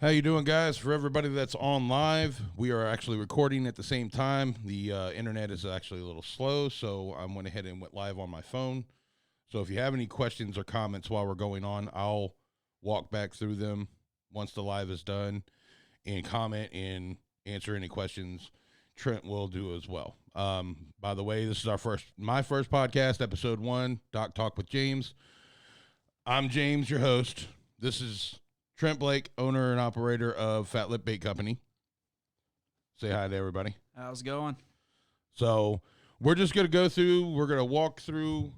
How you doing, guys? For everybody that's on live, we are actually recording at the same time. The internet is actually a little slow, so I went ahead and went live on my phone. So if you have any questions or comments while we're going on, I'll walk back through them once the live is done and comment and answer any questions. Trent will do as well. By the way, this is my first podcast, episode 1, Doc Talk with James. I'm James, your host. This is Trent Blake, owner and operator of Fat Lip Bait Company. Say hi to everybody. How's it going? So we're just going to go through, we're going to walk through,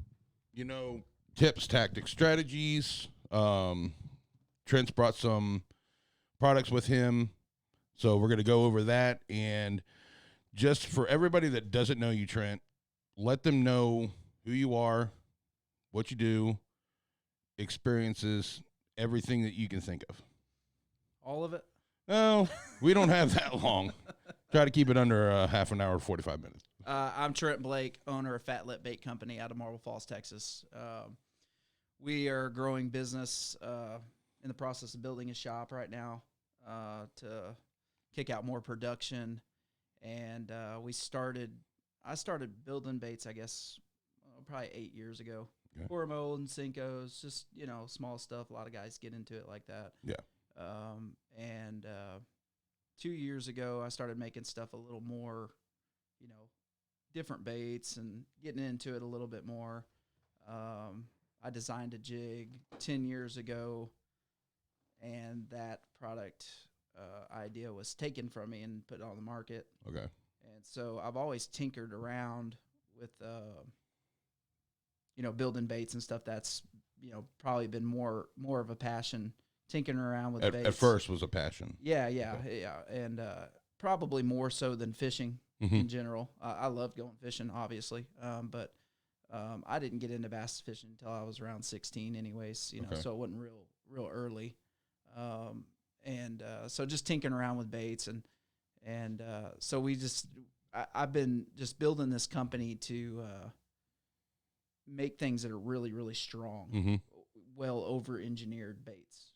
tips, tactics, strategies. Trent's brought some products with him. So we're going to go over that. And just for everybody that doesn't know you, Trent, let them know who you are, what you do, experiences, everything that you can think of. All of it? No, we don't have that long. Try to keep it under half an hour, 45 minutes. I'm Trent Blake, owner of Fat Lip Bait Company out of Marble Falls, Texas. We are a growing business, in the process of building a shop right now to kick out more production. And I started building baits, I guess, probably 8 years ago. Okay. Pour mold and Cincos, just, small stuff. A lot of guys get into it like that. Yeah. And 2 years ago, I started making stuff a little more, different baits and getting into it a little bit more. I designed a jig 10 years ago, and that product idea was taken from me and put on the market. Okay. And so I've always tinkered around with building baits and stuff. That's, probably been more of a passion, tinkering around with baits. At first was a passion. Yeah. And probably more so than fishing in general. I love going fishing, obviously. But I didn't get into bass fishing until I was around 16 anyways, Okay. So it wasn't real early. So just tinkering around with baits and so I've been just building this company to make things that are really, really strong, well over-engineered baits,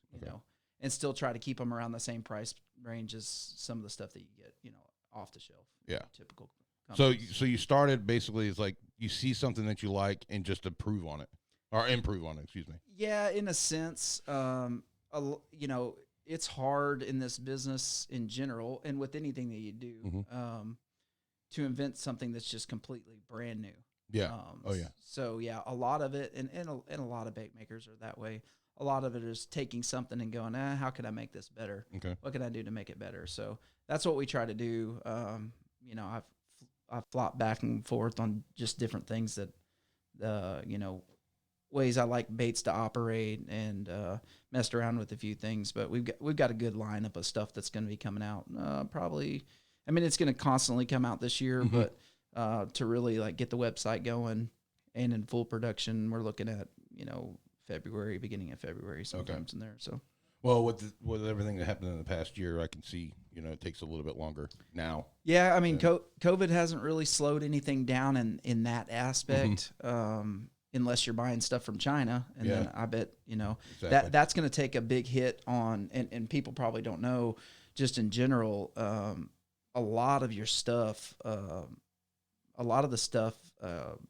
and still try to keep them around the same price range as some of the stuff that you get, off the shelf. Yeah. Typical companies. So you started basically, it's like you see something that you like and just improve on it. Excuse me. Yeah, in a sense, it's hard in this business in general and with anything that you do to invent something that's just completely brand new. Yeah. So yeah, a lot of it, and a lot of bait makers are that way. A lot of it is taking something and going, how can I make this better? Okay. What can I do to make it better? So that's what we try to do. I've flopped back and forth on just different things that, ways I like baits to operate, and messed around with a few things. But we've got a good lineup of stuff that's going to be coming out. Probably, it's going to constantly come out this year, but to really like get the website going and in full production, we're looking at February, beginning of February, sometimes in there. So, well, with everything that happened in the past year, I can see it takes a little bit longer now. Yeah, COVID hasn't really slowed anything down in that aspect. Unless you're buying stuff from China, and then I bet exactly. that's going to take a big hit on, and people probably don't know, just in general, a lot of your stuff. A lot of the stuff,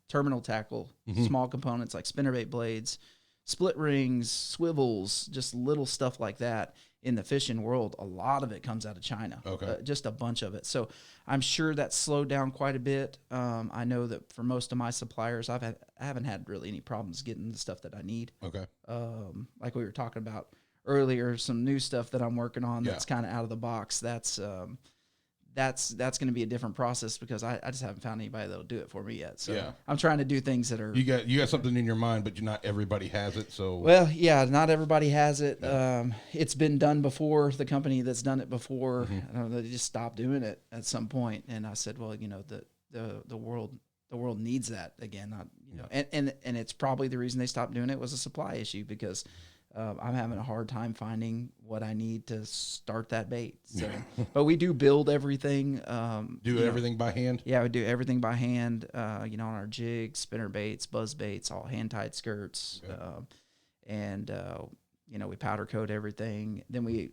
terminal tackle, small components like spinnerbait blades, split rings, swivels, just little stuff like that in the fishing world, a lot of it comes out of China. Okay. Just a bunch of it. So I'm sure that's slowed down quite a bit. I know that for most of my suppliers, I haven't had really any problems getting the stuff that I need. Okay. Like we were talking about earlier, some new stuff that I'm working on that's kind of out of the box. That's going to be a different process because I just haven't found anybody that'll do it for me yet. So I'm trying to do things that are... You got something in your mind, but not everybody has it. So well, yeah, not everybody has it. It's been done before. The company that's done it before, they just stopped doing it at some point. And I said, well, the world needs that again. And it's probably the reason they stopped doing it was a supply issue because I'm having a hard time finding what I need to start that bait. So, but we do build everything. Everything by hand? Yeah, we do everything by hand, on our jigs, spinner baits, buzz baits, all hand-tied skirts. Okay. We powder coat everything. Then we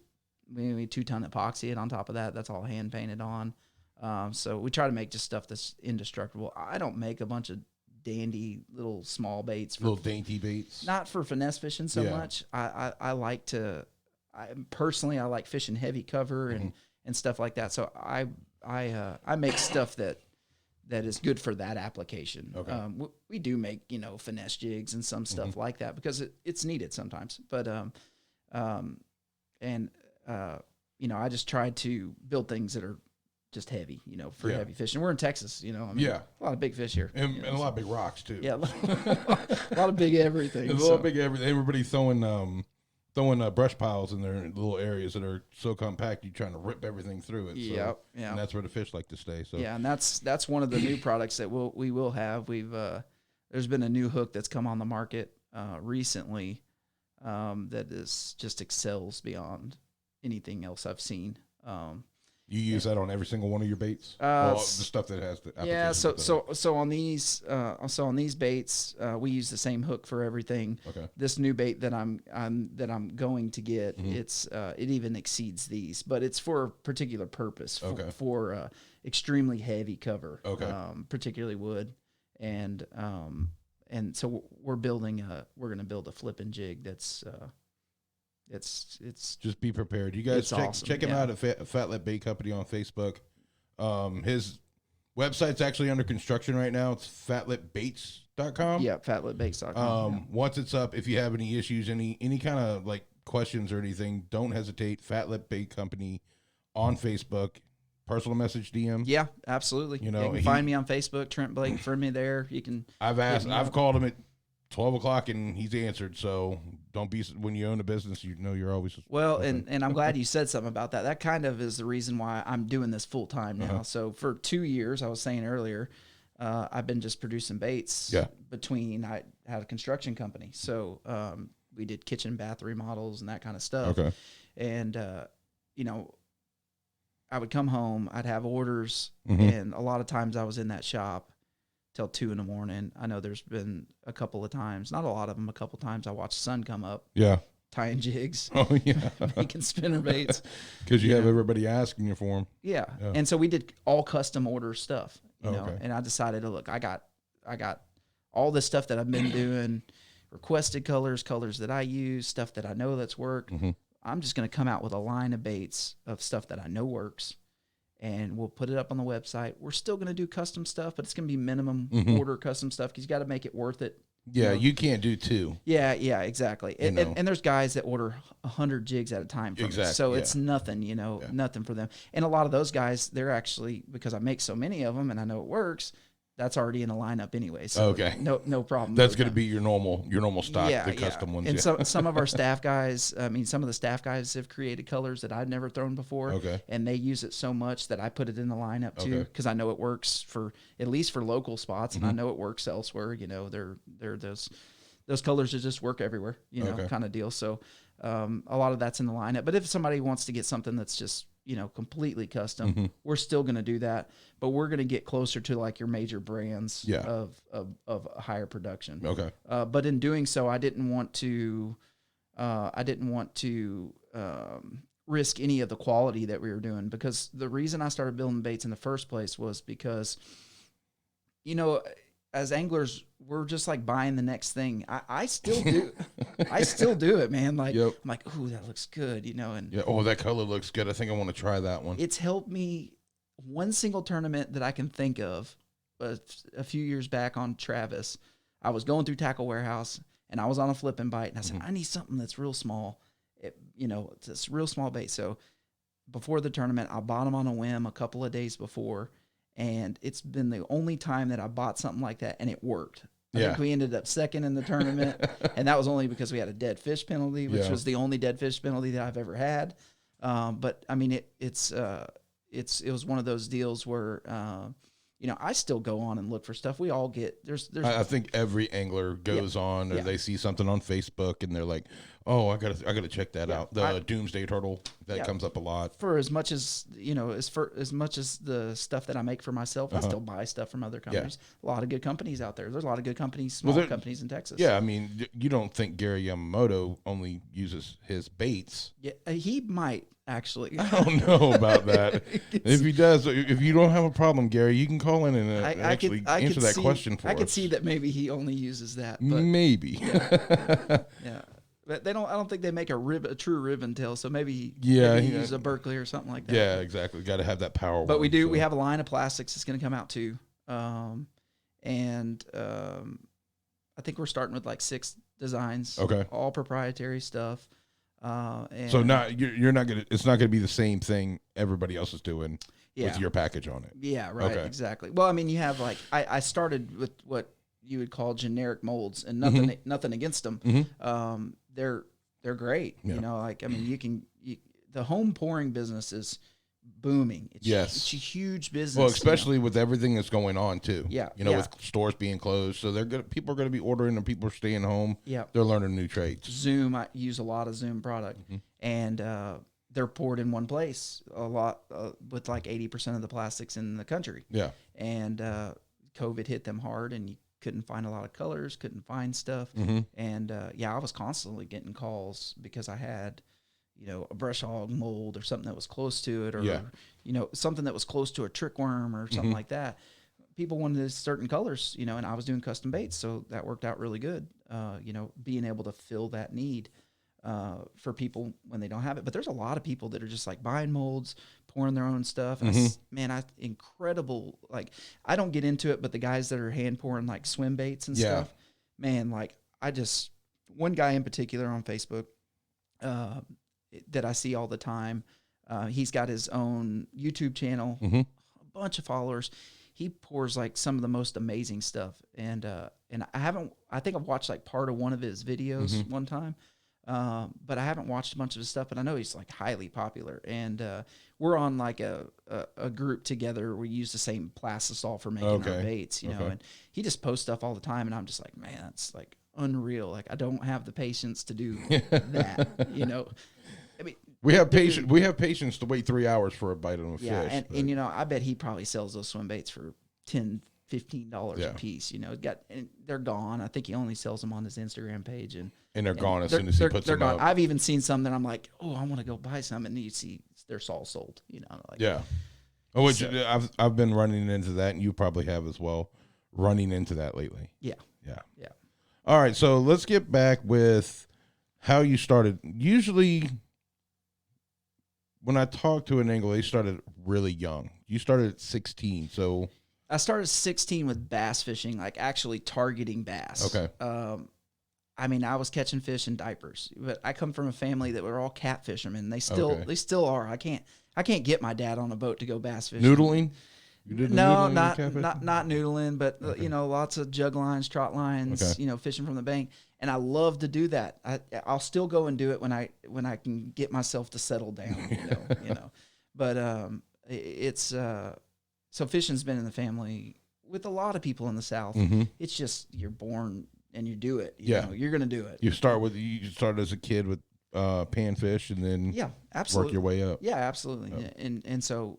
we 2-ton epoxy it on top of that. That's all hand painted on. So we try to make just stuff that's indestructible. I don't make a bunch of dandy little small baits, little dainty baits, not for finesse fishing so much. I like to, personally I like fishing heavy cover and stuff like that. So I make stuff that is good for that application. Okay. We do make, finesse jigs and some stuff like that because it's needed sometimes. But I just try to build things that are just heavy, for heavy fishing. We're in Texas, a lot of big fish here. And a lot of big rocks, too. Yeah, a lot of big everything. A lot of big everything. Everybody throwing brush piles in their little areas that are so compact, you're trying to rip everything through it. Yeah. And that's where the fish like to stay. So yeah, and that's one of the new products that we will have. There's been a new hook that's come on the market recently that is just excels beyond anything else I've seen. You use that on every single one of your baits? The stuff that has the application. Yeah, so on these baits, we use the same hook for everything. Okay. This new bait that I'm going to get, it even exceeds these, but it's for a particular purpose for extremely heavy cover. Okay. Particularly wood, and so we're going to build a flipping jig that's. It's just be prepared. You guys check him out at Fat Lip Bait Company on Facebook. His website's actually under construction right now. It's fatlipbaits.com. Yeah, fatlipbaits.com. Once it's up, if you have any issues, any kind of like questions or anything, don't hesitate. Fat Lip Bait Company on Facebook. Personal message DM. Yeah, absolutely. You can find me on Facebook, Trent Blake. Friend me there. You can. I've called him at 12 o'clock and he's answered. So don't be, when you own a business, you're always well. And I'm glad you said something about that. That kind of is the reason why I'm doing this full time now. So for 2 years, I was saying earlier, I've been just producing baits. Yeah. I had a construction company, so we did kitchen and bath remodels and that kind of stuff. Okay. And I would come home, I'd have orders, and a lot of times I was in that shop till 2 a.m. I know there's been a couple of times, not a lot of them, a couple of times I watched the sun come up. Yeah. Tying jigs. Oh, yeah. Making spinner baits. Because you have everybody asking you for them. Yeah. And so we did all custom order stuff, you know, and I decided to look, I got all this stuff that I've been doing, requested colors that I use, stuff that I know that's worked. I'm just going to come out with a line of baits of stuff that I know works. And we'll put it up on the website. We're still going to do custom stuff, but it's going to be minimum order custom stuff because you got to make it worth it. Yeah, you can't do 2. Yeah, exactly. And there's guys that order 100 jigs at a time from me. So it's nothing, nothing for them. And a lot of those guys, they're actually, because I make so many of them and I know it works, that's already in a lineup anyway. So no problem. That's going to be your normal stock, the custom ones. And some of our staff guys, some of the staff guys have created colors that I'd never thrown before. Okay. And they use it so much that I put it in the lineup too, because I know it works at least for local spots, and I know it works elsewhere. They're those colors that just work everywhere, kind of deal. So a lot of that's in the lineup. But if somebody wants to get something that's just completely custom, we're still going to do that, but we're going to get closer to like your major brands of higher production. Okay. But in doing so, I didn't want to risk any of the quality that we were doing, because the reason I started building baits in the first place was because, as anglers, we're just like buying the next thing. I still do. I still do it, man. Like, I'm like, ooh, that looks good, and that color looks good. I think I want to try that one. It's helped me. One single tournament that I can think of, a few years back on Travis, I was going through Tackle Warehouse and I was on a flipping bite, and I said, I need something that's real small. It's this real small bait. So before the tournament, I bought them on a whim a couple of days before. And it's been the only time that I bought something like that, and it worked. I think we ended up second in the tournament, and that was only because we had a dead fish penalty, which was the only dead fish penalty that I've ever had. But I mean, it was one of those deals where I still go on and look for stuff. We all get there's. I think every angler goes on, or they see something on Facebook, and they're like, Oh, I gotta check that Yeah, out. The Doomsday Turtle that Yeah. comes up a lot. For as much as as much as the stuff that I make for myself, I still buy stuff from other companies. A lot of good companies out there. There's a lot of good companies, small companies in Texas. Yeah, I mean, you don't think Gary Yamamoto only uses his baits? Yeah, he might actually. I don't know about that. If he does, if you don't have a problem, Gary, you can call in and answer that question for us. I could see that maybe he only uses that. But Maybe. yeah. But they don't. I don't think they make a true ribbon tail. So maybe he uses a Berkeley or something like that. Yeah, exactly. Got to have that power. But we do. So. We have a line of plastics that's going to come out too, I think we're starting with like 6 designs. Okay. All proprietary stuff. And so you're not gonna. It's not gonna be the same thing everybody else is doing with your package on it. Yeah. Right. Okay. Exactly. Well, I mean, you have like I started with what you would call generic molds, and nothing against them. Mm-hmm. They're great. Yeah. You know, like I mean, the home pouring business is booming. It's a huge business. Well, especially with everything that's going on too. Yeah. You know, with stores being closed, so people are going to be ordering, and people are staying home. Yeah. They're learning new trades. Zoom, I use a lot of Zoom product, and they're poured in one place. A lot with like 80% of the plastics in the country. Yeah. And COVID hit them hard, and you couldn't find a lot of colors, couldn't find stuff. And I was constantly getting calls because I had, a brush hog mold or something that was close to it, or, something that was close to a trick worm or something like that. People wanted certain colors, and I was doing custom baits. So that worked out really good, being able to fill that need for people when they don't have it. But there's a lot of people that are just like buying molds, pouring their own stuff. And incredible. Like, I don't get into it, but the guys that are hand pouring like swim baits and stuff, man, like one guy in particular on Facebook that I see all the time, he's got his own YouTube channel, a bunch of followers. He pours like some of the most amazing stuff. And I think I've watched like part of one of his videos one time. But I haven't watched a bunch of his stuff, but I know he's like highly popular. And we're on like a group together. We use the same plastisol for making our baits, you know, and he just posts stuff all the time. And I'm just like, man, it's like unreal. Like, I don't have the patience to do that, I mean, we have patience to wait 3 hours for a bite on a fish. And I bet he probably sells those swim baits for $10-15 a piece. And they're gone. I think he only sells them on his Instagram page, and they're gone as soon as he puts them up. I've even seen some that I'm like, oh, I want to go buy some, and you see they're all sold. I've been running into that, and you probably have as well. Running into that lately. Yeah. All right, so let's get back with how you started. Usually, when I talk to an angler, they started really young. You started at 16, so I started at 16 with bass fishing, like actually targeting bass. Okay. I mean, I was catching fish in diapers, but I come from a family that were all cat fishermen. They still are. I can't get my dad on a boat to go bass fishing. Noodling? You did no, not noodling, but lots of jug lines, trot lines, fishing from the bank. And I love to do that. I'll still go and do it when I can get myself to settle down, But it's so fishing's been in the family with a lot of people in the South. It's just you're born and you do it. You know, you're gonna do it. You started as a kid with panfish, and then absolutely work your way up. Yeah, absolutely. And so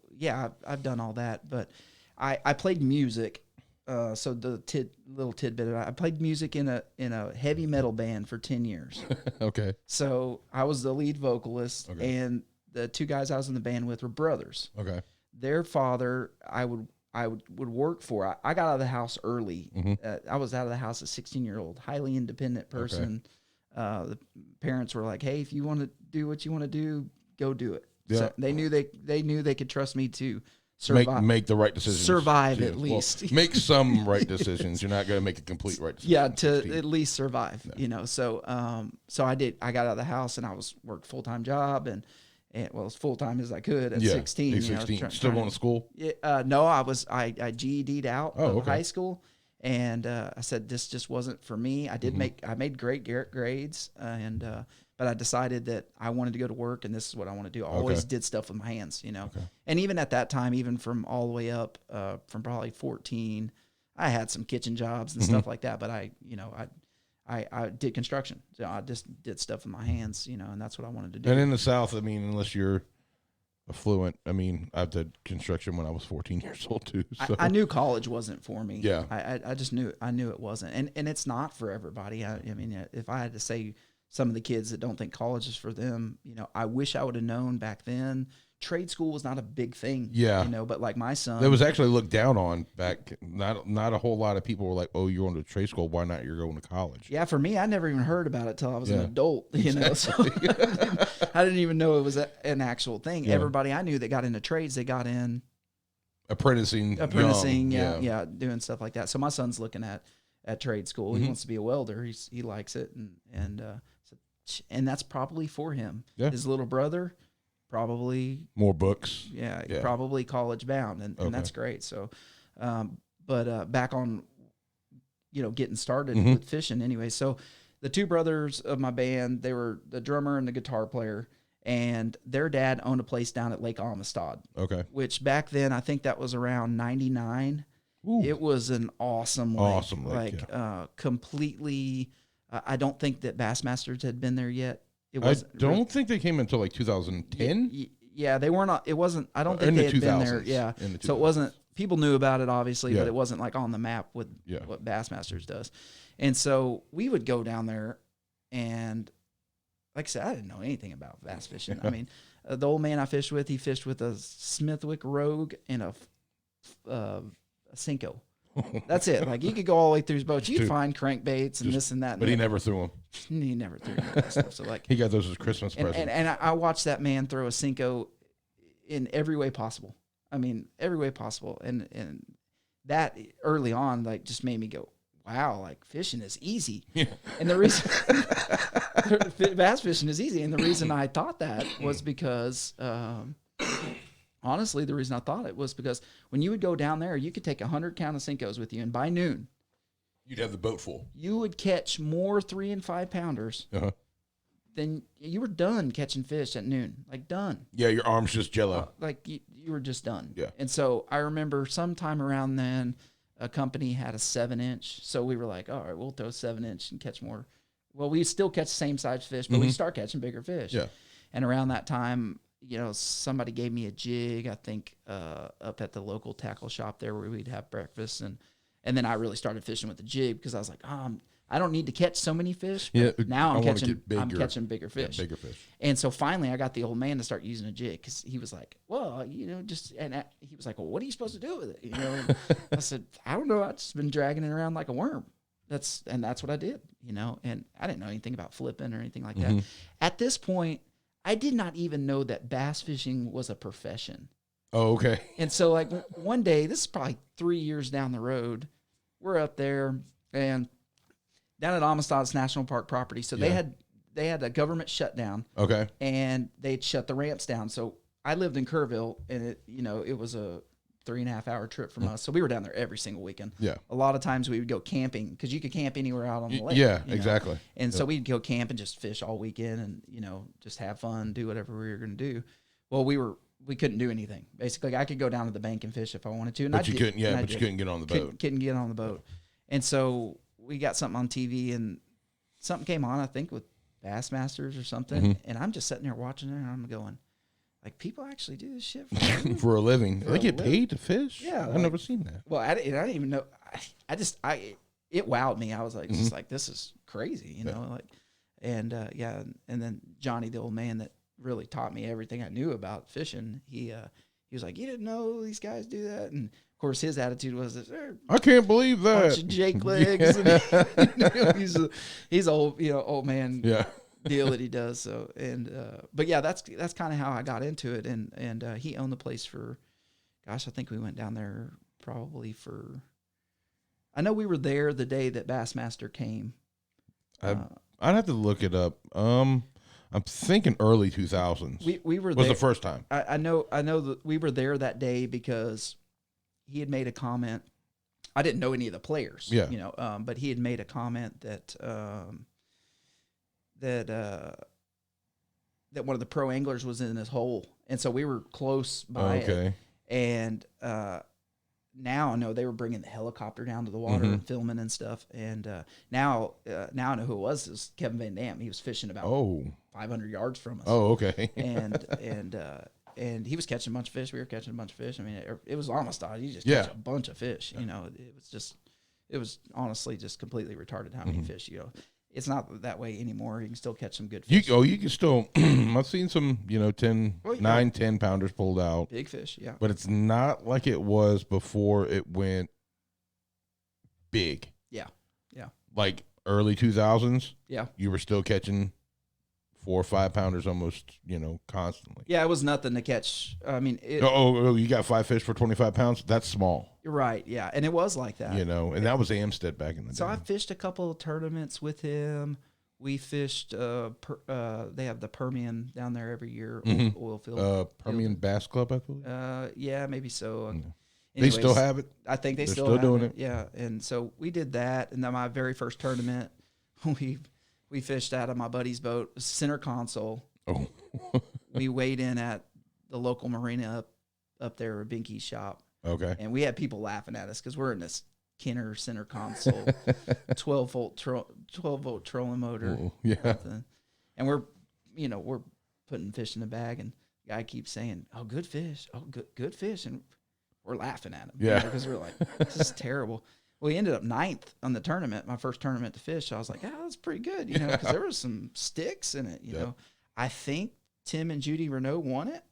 I've done all that, but I played music. So the little tidbit I played music in a heavy metal band for 10 years. Okay. So I was the lead vocalist, and the 2 guys I was in the band with were brothers. Okay. Their father I would work for. I got out of the house early. I was out of the house at 16-year-old, highly independent person. The parents were like, "Hey, if you want to do what you want to do, go do it." Yeah. So they knew they could trust me to survive, make the right decisions, survive at least. Well, make some right decisions. You're not going to make a complete right decision. Yeah, to at least survive. No. So I did. I got out of the house and I worked full-time job and as full-time as I could at 16. 16. Still going to school? Yeah. No, I GED'd out of high school. And I said this just wasn't for me. I made great grades, but I decided that I wanted to go to work, and this is what I want to do. I always did stuff with my hands, And even at that time, even from all the way up, from probably 14, I had some kitchen jobs and stuff like that. But I I did construction. So I just did stuff with my hands, and that's what I wanted to do. And in the South, I mean, unless you're affluent, I mean, I did construction when I was 14 years old too. So. I knew college wasn't for me. Yeah. I just knew it wasn't, and it's not for everybody. I mean, if I had to say some of the kids that don't think college is for them, I wish I would have known back then. Trade school was not a big thing. Yeah. But like my son, that was actually looked down on back. Not a whole lot of people were like, "Oh, you're going to trade school. Why not? You're going to college." Yeah, for me, I never even heard about it till I was an Yeah. adult. So I didn't even know it was an actual thing. Yeah. Everybody I knew that got into trades, they got in Apprenticing, young. yeah, doing stuff like that. So my son's looking at trade school. He wants to be a welder. He likes it, and that's probably for him. Yeah. His little brother, probably More books. yeah. Yeah. Probably college bound, and that's great. So, but back on, getting started with fishing anyway. So the two brothers of my band, they were the drummer and the guitar player, and their dad owned a place down at Lake Amistad. Okay. Which back then, I think that was around 99. Ooh. It was an awesome lake. Awesome lake, Completely, I don't think that Bassmasters had been there yet. I don't think they came until like 2010. Yeah, they weren't. It wasn't. I don't In think the they had been there. 2000s. Yeah, In the so it wasn't. People knew about it obviously, Yeah. but it wasn't like on the map with what Bassmasters does. And so we would go down there, and like I said, I didn't know anything about bass fishing. I mean, the old man I fished with, he fished with a Smithwick Rogue and a Cinco. That's it. Like, he could go all the way through his boat. You'd find crankbaits and this and that. But he never threw them. He never threw any of that stuff. So like, He got those as Christmas presents. and I watched that man throw a Cinco in every way possible. I mean, every way possible. And that early on, like, just made me go, wow, like, fishing is easy. Yeah. And the reason bass fishing is easy. And the reason I thought that was because, honestly, the reason I thought it was because when you would go down there, you could take 100 count of Cincos with you, and by noon, You'd have the boat full. you would catch more 3 and 5 pounders than you were done catching fish at noon. Like, done. Yeah, your arm's just jello. Like, you were just done. Yeah. And so I remember sometime around then, a company had a 7-inch. So we were like, all right, we'll throw 7-inch and catch more. Well, we still catch the same size fish, but we start catching bigger fish. Yeah. And around that time, somebody gave me a jig, I think, up at the local tackle shop there where we'd have breakfast. And then I really started fishing with the jig because I was like, I don't need to catch so many fish. Yeah, Now I I'm wanna catching bigger Yeah, fish. bigger fish. And so finally I got the old man to start using a jig because he was like, well, he was like, well, what are you supposed to do with it? And I said, I don't know. I've just been dragging it around like a worm. That's what I did, and I didn't know anything about flipping or anything like that. At this point, I did not even know that bass fishing was a profession. Oh, okay. And so, like, one day, this is probably 3 years down the road, we're up there and down at Amistad's National Park property. So they had a government shutdown. Okay. And they'd shut the ramps down. So I lived in Kerrville, and it was a 3.5 hour trip from us. So we were down there every single weekend. Yeah. A lot of times we would go camping because you could camp anywhere out on the lake. Yeah, exactly. And so we'd go camp and just fish all weekend and, just have fun, do whatever we were going to do. Well, we couldn't do anything. Basically, I could go down to the bank and fish if I wanted to. And But you couldn't, you couldn't get on the boat. Couldn't get on the boat. And so we got something on TV and something came on, I think, with Bassmasters or something. And I'm just sitting there watching it and I'm going, like, people actually do this shit For a living. For They a get living. paid to fish? Yeah, I've never seen that. Well, I didn't even know. It wowed me. I was like, just like, this is crazy, like, and then Johnny, the old man that really taught me everything I knew about fishing, he was like, you didn't know these guys do that, and of course his attitude was, they're I can't believe a bunch that. of Jake legs. And, he's old, old man. Yeah. Deal that he does. So, and but yeah, that's kind of how I got into it, and he owned the place for, gosh, I think we went down there probably for, I know we were there the day that Bassmaster came. I'd have to look it up. I'm thinking early 2000s. We were was there. the first time. I know that we were there that day because he had made a comment. I didn't know any of the players, but he had made a comment that that one of the pro anglers was in his hole, and so we were close by it. And now I know they were bringing the helicopter down to the water and filming and stuff. And now I know who it was. It was Kevin Van Dam. He was fishing about 500 yards from us. Oh, okay. And he was catching a bunch of fish. We were catching a bunch of fish. I mean, it was almost odd. You just catch a bunch of fish. You know, it was honestly just completely retarded how many fish. You know, it's not that way anymore. You can still catch some good fish. You can still. I've seen some, 9, 10 pounders pulled out. Big fish, yeah. But it's not like it was before it went big. Yeah, yeah. Like early 2000s. Yeah. You were still catching 4 or 5 pounders almost, constantly. Yeah, it was nothing to catch. I mean, you got 5 fish for 25 pounds? That's small. You're right, yeah. And it was like that. And that was Amstead back in the day. So I fished a couple of tournaments with him. We fished, they have the Permian down there every year, oil field. Permian Bass Club, I believe? Yeah, maybe so. Anyways, they Anyways, still have it? I think they're still doing it. Yeah, and so we did that. And then my very first tournament, we fished out of my buddy's boat, center console. Oh. We weighed in at the local marina up there at Binky's shop. Okay. And we had people laughing at us because we're in this Kenner center console, 12-volt trolling motor. Oh, yeah. And we're putting fish in the bag, and the guy keeps saying, "Oh, good fish. Oh, good fish." And we're laughing at him. Yeah. Because we're like, this is terrible. Well, he ended up 9th on the tournament, my first tournament to fish. So I was like, that's pretty good, because there was some sticks in it, you know. I think Tim and Judy Renault won it.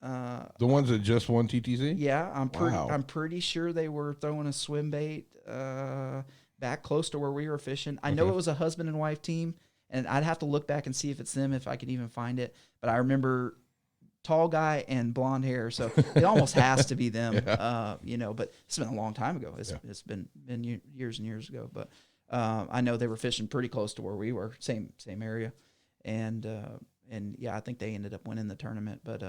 The ones that just won TTC? Yeah, I'm pretty sure they were throwing a swim bait back close to where we were fishing. I know it was a husband and wife team, and I'd have to look back and see if it's them, if I could even find it. But I remember tall guy and blonde hair, so it almost has to be them. But it's been a long time ago. It's been years and years ago. But I know they were fishing pretty close to where we were, same area, and yeah, I think they ended up winning the tournament. But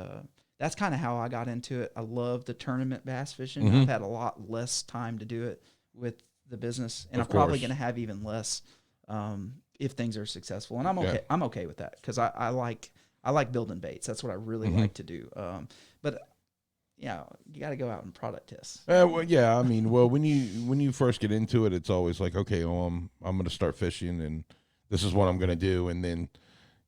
that's kind of how I got into it. I love the tournament bass fishing. I've had a lot less time to do it with the business, and I'm probably going to have even less if things are successful. And I'm okay. Yeah. I'm okay with that because I like building baits. That's what I really like to do. But yeah, you got to go out and product test. Well, yeah. I mean, when you first get into it, it's always like, okay, well, I'm going to start fishing, and this is what I'm going to do, and then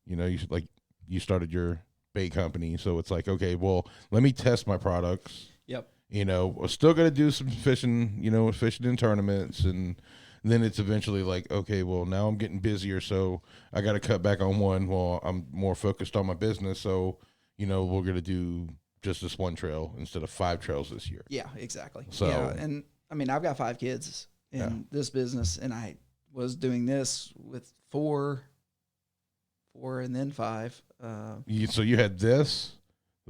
you started your bait company, so it's like, okay, well, let me test my products. Yep. We're still going to do some fishing, fishing in tournaments, and then it's eventually like, okay, well, now I'm getting busier, so I got to cut back on one. Well, I'm more focused on my business, so, we're going to do just this one trail instead of 5 trails this year. Yeah, exactly. So, yeah, and I mean, I've got 5 kids in this business, and I was doing this with 4 and then 5. So you had the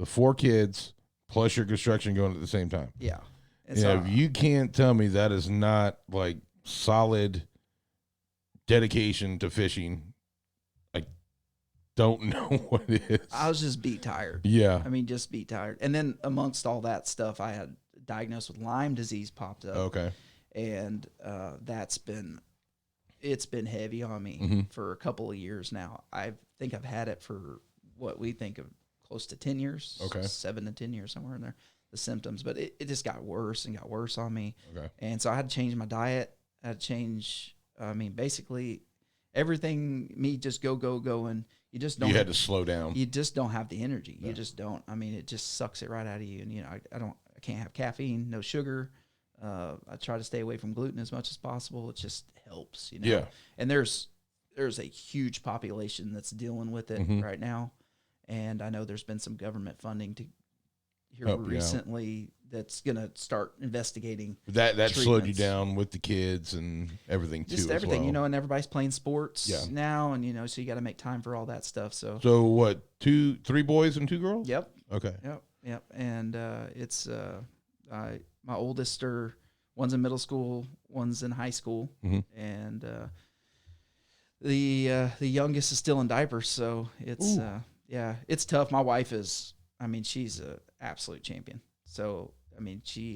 4 kids plus your construction going at the same time. Yeah. If you can't tell me that is not like solid dedication to fishing, I don't know what it is. I was just beat tired. Yeah. I mean, just beat tired. And then amongst all that stuff, I had diagnosed with Lyme disease popped up. Okay. And it's been heavy on me for a couple of years now. I think I've had it for what we think of close to 10 years. Okay. 7 to 10 years, somewhere in there, the symptoms. But it just got worse and got worse on me. Okay. And so I had to change my diet. I had to change, basically everything, me just go. And you just don't. You had to slow down. You just don't have the energy. You just don't. I mean, it just sucks it right out of you. And, I can't have caffeine, no sugar. I try to stay away from gluten as much as possible. It just helps, Yeah. And there's a huge population that's dealing with it right now. And I know there's been some government funding recently that's going to start investigating. That slowed you down with the kids and everything too. Just everything, as well. And everybody's playing sports now, and so you got to make time for all that stuff. So what? 3 boys and 2 girls? Yep. Okay. Yep. And it's my oldest one's in middle school, one's in high school, and the youngest is still in diapers. So it's it's tough. My wife is, she's an absolute champion. So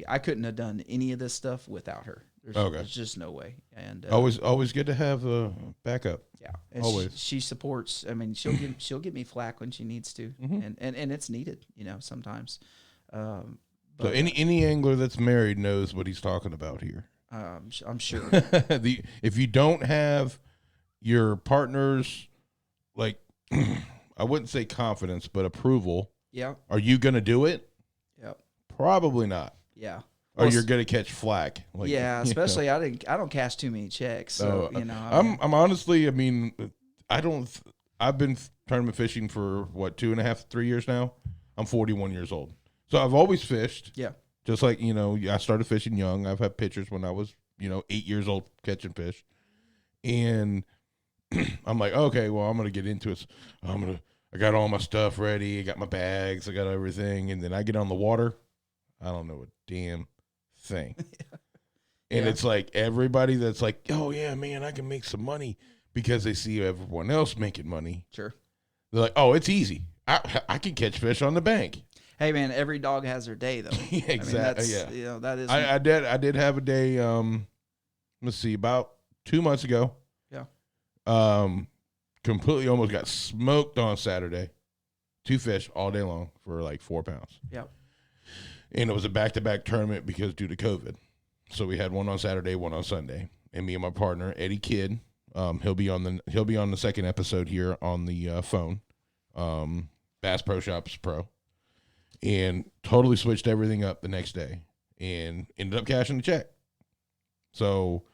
I couldn't have done any of this stuff without her. There's just no way. And always good to have a backup. Yeah, and always. She supports. she'll give me flack when she needs to, and it's needed, sometimes. So any angler that's married knows what he's talking about here. I'm sure. If you don't have your partner's, like, I wouldn't say confidence, but approval. Yeah. Are you going to do it? Yep. Probably not. Yeah. Or you're going to catch flack. Like, yeah, especially I don't cash too many checks. So, I'm honestly, I mean, I've been tournament fishing for what, 2.5, 3 years now. I'm 41 years old. So I've always fished. Yeah. Just like, I started fishing young. I've had pictures when I was, 8 years old catching fish. And I'm like, okay, well, I'm going to get into it. I got all my stuff ready. I got my bags. I got everything. And then I get on the water. I don't know a damn thing. And it's like everybody that's like, oh, yeah, man, I can make some money because they see everyone else making money. Sure. They're like, oh, it's easy. I can catch fish on the bank. Hey, man, every dog has their day, though. Exactly. I mean, that is. I did have a day. Let's see, about 2 months ago. Yeah. Completely almost got smoked on Saturday. 2 fish all day long for like 4 pounds. Yeah. And it was a back-to-back tournament because due to COVID. So we had one on Saturday, one on Sunday, and me and my partner Eddie Kidd. He'll be on the second episode here on the phone. Bass Pro Shops Pro. And totally switched everything up the next day and ended up cashing the check. So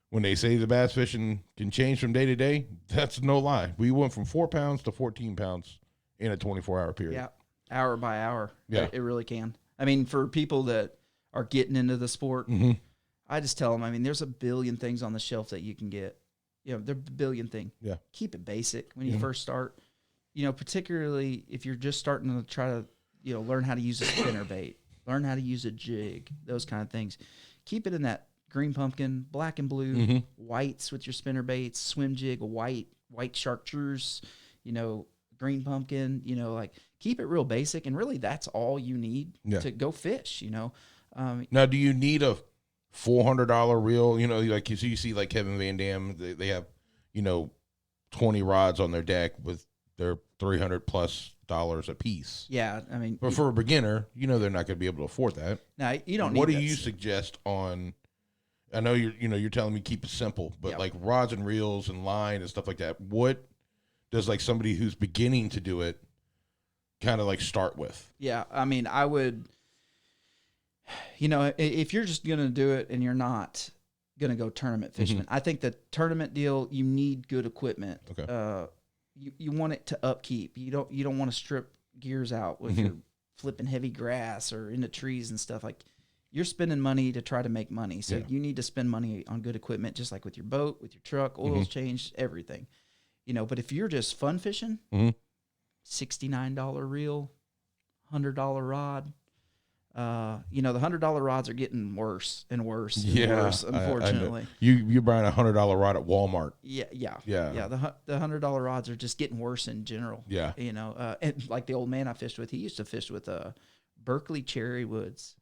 when they say the bass fishing can change from day to day, that's no lie. We went from 4 pounds to 14 pounds in a 24-hour period. Yeah, hour by hour. Yeah. It really can. I mean, for people that are getting into the sport, I just tell them, I mean, there's a billion things on the shelf that you can get. There's a billion things. Yeah. Keep it basic when you first start. Particularly if you're just starting to try to, learn how to use a spinner bait, learn how to use a jig, those kind of things. Keep it in that green pumpkin, black and blue, whites with your spinner baits, swim jig, white chartreuse, green pumpkin, keep it real basic. And really that's all you need to go fish, Now, do you need a $400 reel? Like you see like Kevin Van Dam, they have, 20 rods on their deck with their $300+ a piece. Yeah, I mean, but for a beginner, they're not going to be able to afford that. No, you don't. What do you suggest on? I know you're telling me keep it simple, but like rods and reels and line and stuff like that. What does like somebody who's beginning to do it kind of like start with? Yeah, I mean, I would. If you're just gonna do it and you're not gonna go tournament fishing, I think the tournament deal, you need good equipment. Okay. You want it to upkeep. You don't want to strip gears out if you're flipping heavy grass or into trees and stuff. Like, you're spending money to try to make money. So you need to spend money on good equipment, just like with your boat, with your truck, oils changed, everything. But if you're just fun fishing, $69 reel, $100 rod. The $100 rods are getting worse and worse and worse, unfortunately. You're buying a $100 rod at Walmart. Yeah. The $100 rods are just getting worse in general. Yeah. And like the old man I fished with, he used to fish with Berkeley cherry woods,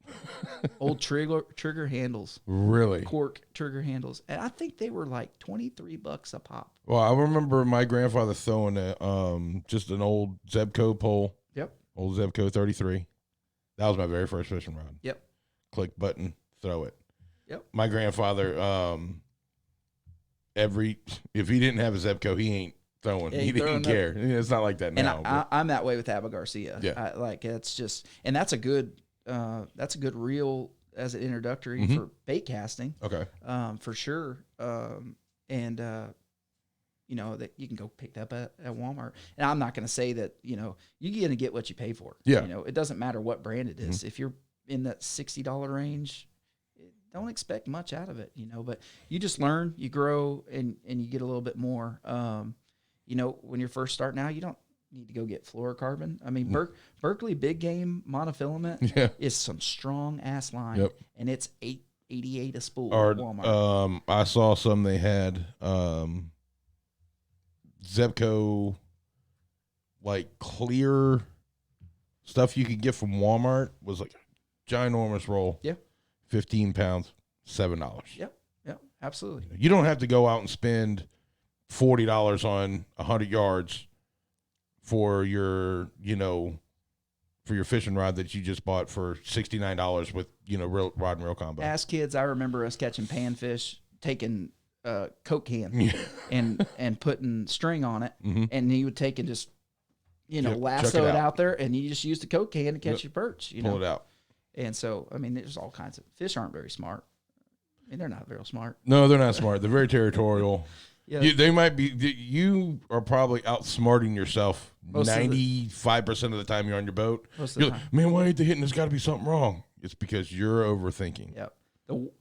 old trigger handles. Really? Cork trigger handles, and I think they were like $23 a pop. Well, I remember my grandfather throwing just an old Zebco pole. Yep. Old Zebco 33. That was my very first fishing rod. Yep. Click button, throw it. Yep. My grandfather, if he didn't have a Zebco, he ain't throwing. He didn't care. It's not like that now. And I'm that way with Abba Garcia. Yeah. It's just, and that's a good reel as an introductory for bait casting. Okay. For sure. That you can go pick that up at Walmart. And I'm not going to say that, you're going to get what you pay for. Yeah. It doesn't matter what brand it is. If you're in that $60 range, don't expect much out of it, but you just learn, you grow, and you get a little bit more. When you're first starting out, you don't need to go get fluorocarbon. I mean, Berkeley Big Game monofilament is some strong ass line, and it's $8.88 a spool at Walmart. I saw some they had Zebco, like clear stuff you could get from Walmart, was like a ginormous roll. Yeah. 15 pounds, $7. Yep, absolutely. You don't have to go out and spend $40 on 100 yards for your, for your fishing rod that you just bought for $69 with real rod and reel combo. As kids, I remember us catching panfish, taking Coke can and putting string on it, and you would take and just lasso it out there, and you just use the Coke can to catch your perch. Pull it out. And so, I mean, there's all kinds of fish aren't very smart. I mean, they're not very smart. No, they're not smart. They're very territorial. Yeah. They might be. You are probably outsmarting yourself 95% of the time you're on your boat. You're like, man, why ain't they hitting? There's got to be something wrong. It's because you're overthinking. Yep.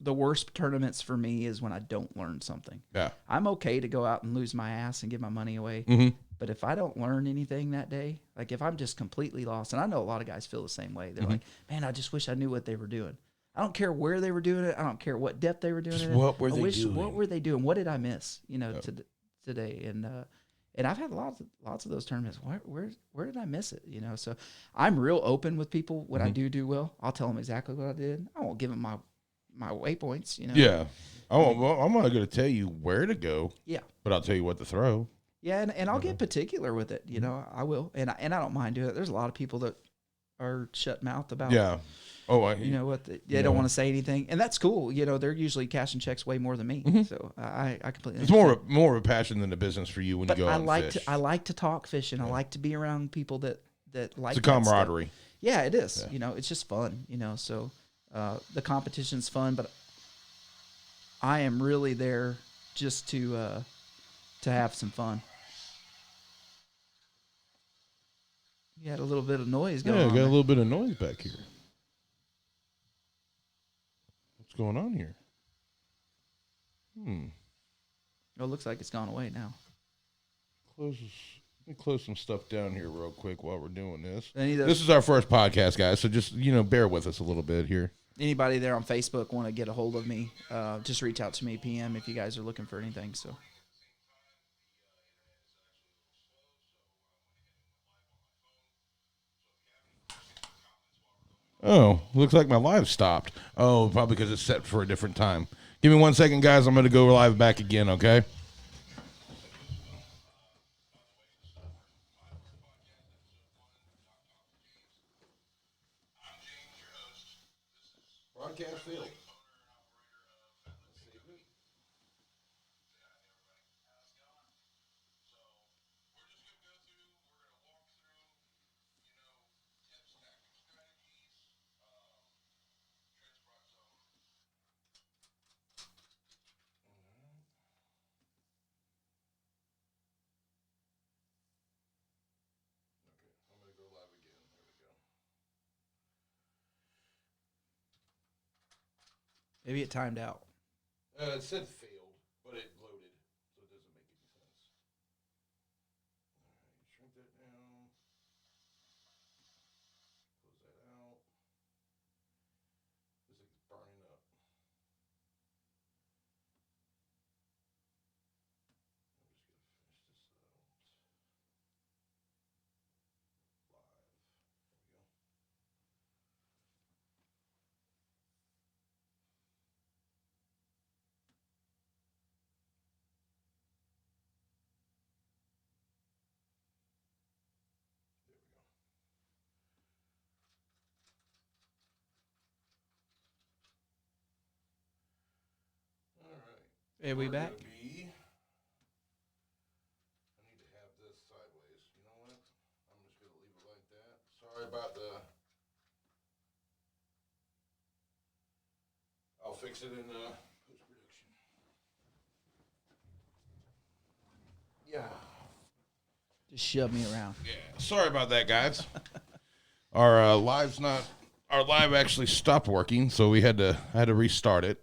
The worst tournaments for me is when I don't learn something. Yeah. I'm okay to go out and lose my ass and give my money away. But if I don't learn anything that day, like if I'm just completely lost, and I know a lot of guys feel the same way. They're like, man, I just wish I knew what they were doing. I don't care where they were doing it. I don't care what depth they were doing it. What were they doing? What were they doing? What did I miss? Today, and I've had lots of those tournaments. Where did I miss it? So I'm real open with people when I do well. I'll tell them exactly what I did. I won't give them my waypoints. Yeah, I'm not going to tell you where to go. Yeah, but I'll tell you what to throw. Yeah, and I'll get particular with it. I will, and I don't mind doing it. There's a lot of people that are shut mouth about. Yeah. Oh, they don't want to say anything, and that's cool. They're usually cashing checks way more than me, so I completely. It's more of a passion than a business for you when you go out and fish. I like to talk fishing. I like to be around people that like. It's a camaraderie. Stuff. Yeah, it is. Yeah. It's just fun. So the competition's fun, but I am really there just to have some fun. You had a little bit of noise going on. Yeah, got a little bit of noise back here. What's going on here? Oh, it looks like it's gone away now. Let me close some stuff down here real quick while we're doing this. This is our first podcast, guys, so just, bear with us a little bit here. Anybody there on Facebook want to get a hold of me, just reach out to me, PM, if you guys are looking for anything. So. Oh, looks like my live stopped. Oh, probably because it's set for a different time. Give me 1 second, guys. I'm going to go live back again, okay? Broadcast field. Maybe it timed out. It said failed, but it loaded, so it doesn't make any sense. All right, shrink that down. Close that out. This is burning up. I'm just going to finish this out. Live. There we go. Are we back? I need to have this sideways. You know what? I'm just going to leave it like that. Sorry about I'll fix it in post-production. Yeah. Just shove me around. Yeah. Sorry about that, guys. Our live actually stopped working, so I had to restart it.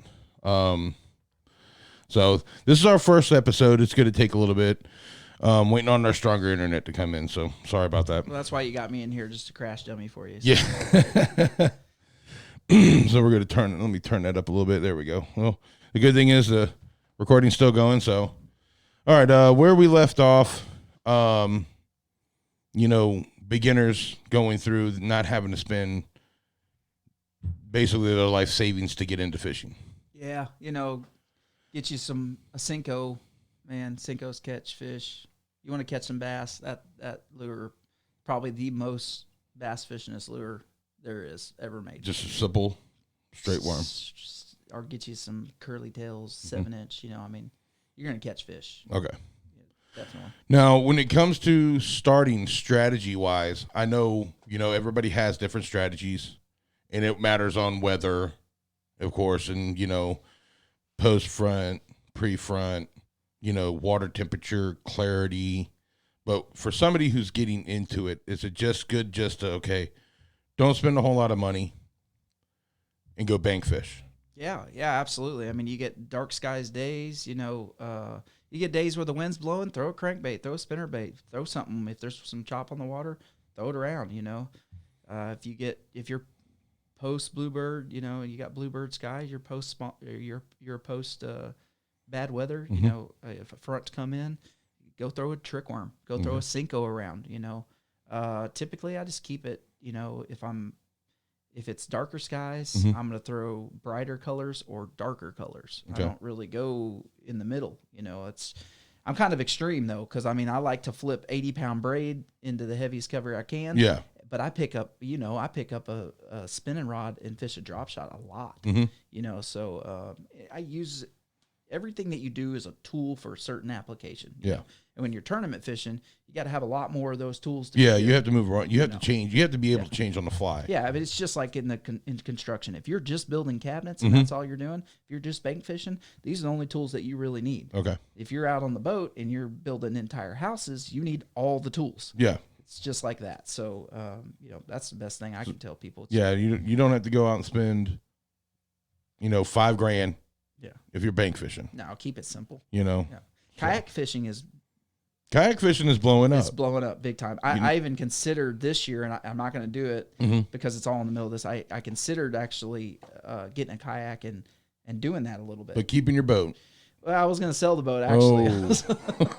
So this is our first episode. It's going to take a little bit. Waiting on our stronger internet to come in, so sorry about that. Well, that's why you got me in here, just to crash dummy for you. Yeah. So. So we're going to let me turn that up a little bit. There we go. Well, the good thing is the recording's still going, so. All right, where we left off, beginners going through not having to spend basically their life savings to get into fishing. Yeah, get you a Cinco, man. Cincos catch fish. You want to catch some bass. That lure, probably the most bass fishingest lure there is ever made. Just a simple, straight worm. Or get you some curly tails, 7-inch. You know, I mean, you're gonna catch fish. Okay. Yeah, definitely. Now, when it comes to starting strategy-wise, I know, everybody has different strategies, and it matters on weather, of course, and, post-front, pre-front, water temperature, clarity. But for somebody who's getting into it, is it just good just to, okay, don't spend a whole lot of money and go bank fish? Yeah, absolutely. I mean, you get dark skies days, you get days where the wind's blowing, throw a crankbait, throw a spinnerbait, throw something. If there's some chop on the water, throw it around, if you're post bluebird, you got bluebird skies, you're post bad weather, if a front come in, go throw a trick worm, go throw a Cinco around, typically I just keep it, if it's darker skies, I'm going to throw brighter colors or darker colors. Okay. I don't really go in the middle. I'm kind of extreme though, because I like to flip 80-pound braid into the heaviest cover I can. Yeah. But I pick up a spinning rod and fish a drop shot a lot. So I use everything that you do is a tool for a certain application. Yeah. And when you're tournament fishing, you got to have a lot more of those tools. You have to move around. You have to change. You have to be able to change on the fly. Yeah, but it's just like in construction. If you're just building cabinets and that's all you're doing, if you're just bank fishing, these are the only tools that you really need. Okay. If you're out on the boat and you're building entire houses, you need all the tools. Yeah. It's just like that. So, that's the best thing I can tell people. You don't have to go out and spend, $5,000. Yeah. If you're bank fishing. No, keep it simple. Yeah. Kayak fishing is blowing up. It's blowing up big time. I even considered this year, and I'm not going to do it because it's all in the middle of this. I considered actually getting a kayak and doing that a little bit. But keeping your boat. Well, I was going to sell the boat actually.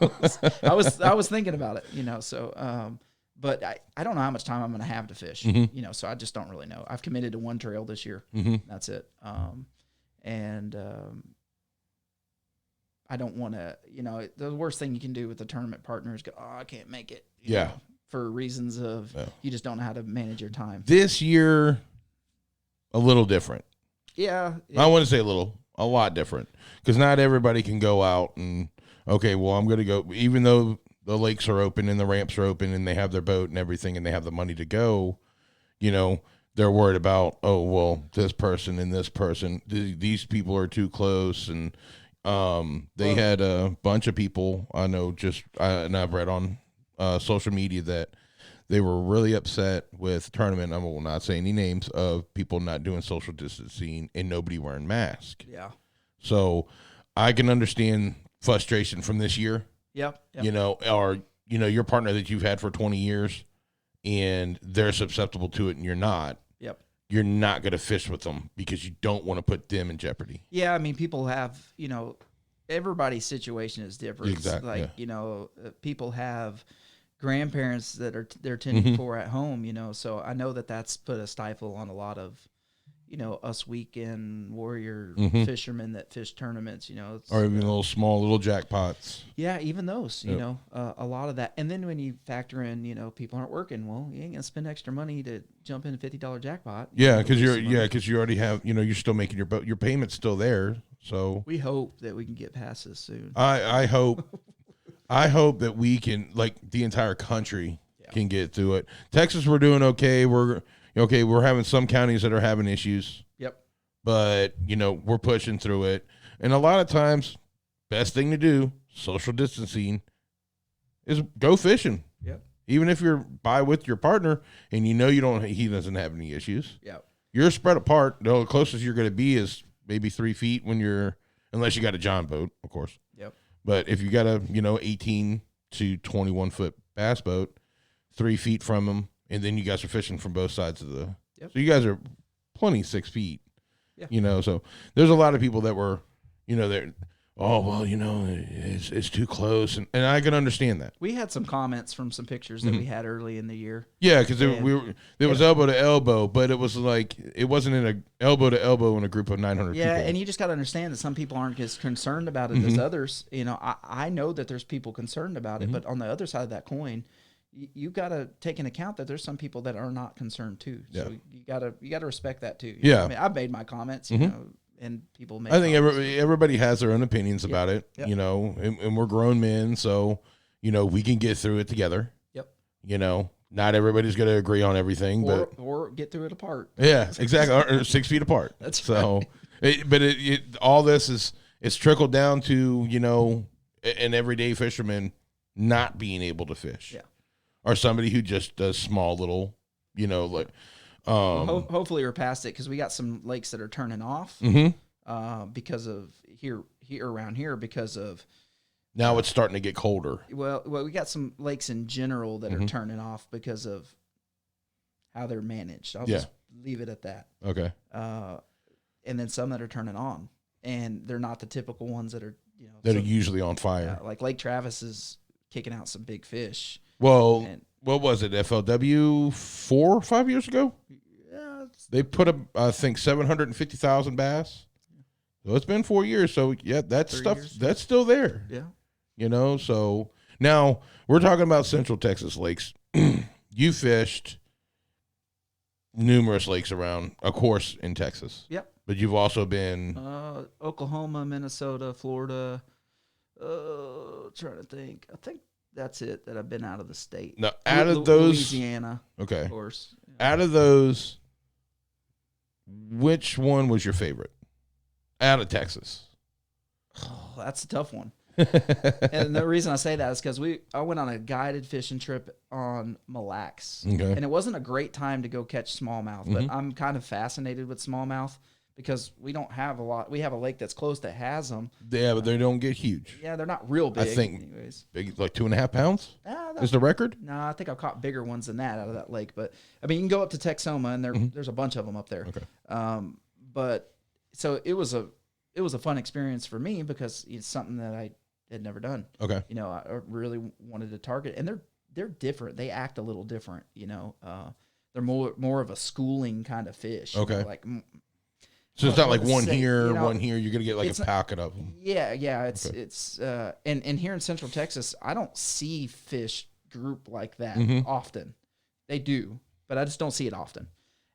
Oh. I was thinking about it, so but I don't know how much time I'm going to have to fish, so I just don't really know. I've committed to one trail this year. That's it. I don't want to, the worst thing you can do with a tournament partner is go, I can't make it. You know, for reasons of you just don't know how to manage your time. This year, a little different. Yeah. I want to say a lot different, because not everybody can go out and, okay, well, I'm going to go, even though the lakes are open and the ramps are open and they have their boat and everything and they have the money to go, they're worried about, oh, well, this person and this person, these people are too close. And they had a bunch of people I know and I've read on social media that they were really upset with tournament. I will not say any names of people not doing social distancing and nobody wearing masks. Yeah. So I can understand frustration from this year. Yep. Or, your partner that you've had for 20 years and they're susceptible to it and you're not. Yep. You're not going to fish with them because you don't want to put them in jeopardy. Yeah, people have, everybody's situation is different. Exactly. Like, people have grandparents that they're tending for at home, so I know that's put a stifle on a lot of, us weekend warrior fishermen that fish tournaments, or even little jackpots. Yeah, even those, a lot of that. And then when you factor in, people aren't working, well, you ain't gonna spend extra money to jump in a $50 jackpot. Yeah, because you already have, you're still making your payment's still there. So we hope that we can get past this soon. I hope that we can, like, the entire country can get through it. Texas, we're doing okay. We're having some counties that are having issues. Yep. But, we're pushing through it. And a lot of times, best thing to do, social distancing, is go fishing. Yep. Even if you're with your partner and he doesn't have any issues. Yep. You're spread apart. The closest you're going to be is maybe 3 feet unless you got a John boat, of course. Yep. But if you got a, 18 to 21 foot bass boat, 3 feet from them, and then you guys are fishing from both sides of the. Yep. So you guys are plenty 6 feet. Yeah. So there's a lot of people that were, they're, oh, well, it's too close. And I can understand that. We had some comments from some pictures that we had early in the year. Yeah, because it was elbow to elbow, but it was like, it wasn't in a elbow to elbow in a group of 900 people. Yeah, and you just got to understand that some people aren't as concerned about it as others. I know that there's people concerned about it, but on the other side of that coin, you got to take into account that there's some people that are not concerned too. Yeah. So you got to respect that too. Yeah. I mean, I've made my comments, you know, and people make. I think comments. everybody has their own opinions about it, Yep. you know, and we're grown men, so you know we can get through it together. Yep. You know, not everybody's going to agree on everything, but or get through it apart. yeah, exactly, or 6 feet apart. That's so. Right. All this is it's trickled down to, you know, an everyday fisherman not being able to fish. Yeah. Or somebody who just does small little, you know, like. Hopefully we're past it because we got some lakes that are turning off because of here around here because of. Now it's starting to get colder. Well, we got some lakes in general that are turning off because of how they're managed. I'll just leave it at that. Okay. And then some that are turning on, and they're not the typical ones that are, you know, that are usually on fire. like Lake Travis is kicking out some big fish. Well, what was it? FLW 4 or 5 years ago? Yeah, they put up, I think, 750,000 bass. So it's been 4 years. So yeah, that stuff that's still there. Yeah, you know. So now we're talking about Central Texas lakes. You fished numerous lakes around, of course, in Texas. Yep. But you've also been Oklahoma, Minnesota, Florida. Trying to think. I think that's it that I've been out of the state. Now, out of those, Louisiana, okay, of course. Out of those, which one was your favorite? Out of Texas. Oh, that's a tough one. And the reason I say that is because I went on a guided fishing trip on Mille Lacs. Okay. And it wasn't a great time to go catch smallmouth, but I'm kind of fascinated with smallmouth because we don't have a lot. We have a lake that's close that has them. Yeah, but they don't get huge. Yeah, they're not real big. I think anyways. big, like 2.5 pounds is the record. No, I think I've caught bigger ones than that out of that lake. But I mean, you can go up to Texoma, and there's a bunch of them up there. Okay. But so it was a fun experience for me because it's something that I had never done. Okay. You know, I really wanted to target, and they're different. They act a little different. You know, they're more of a schooling kind of fish. Okay. You know, like. So it's not like one say, here, you know, one here. You're gonna get like a packet of them. Yeah. It's and here in Central Texas, I don't see fish group like that often. They do, but I just don't see it often.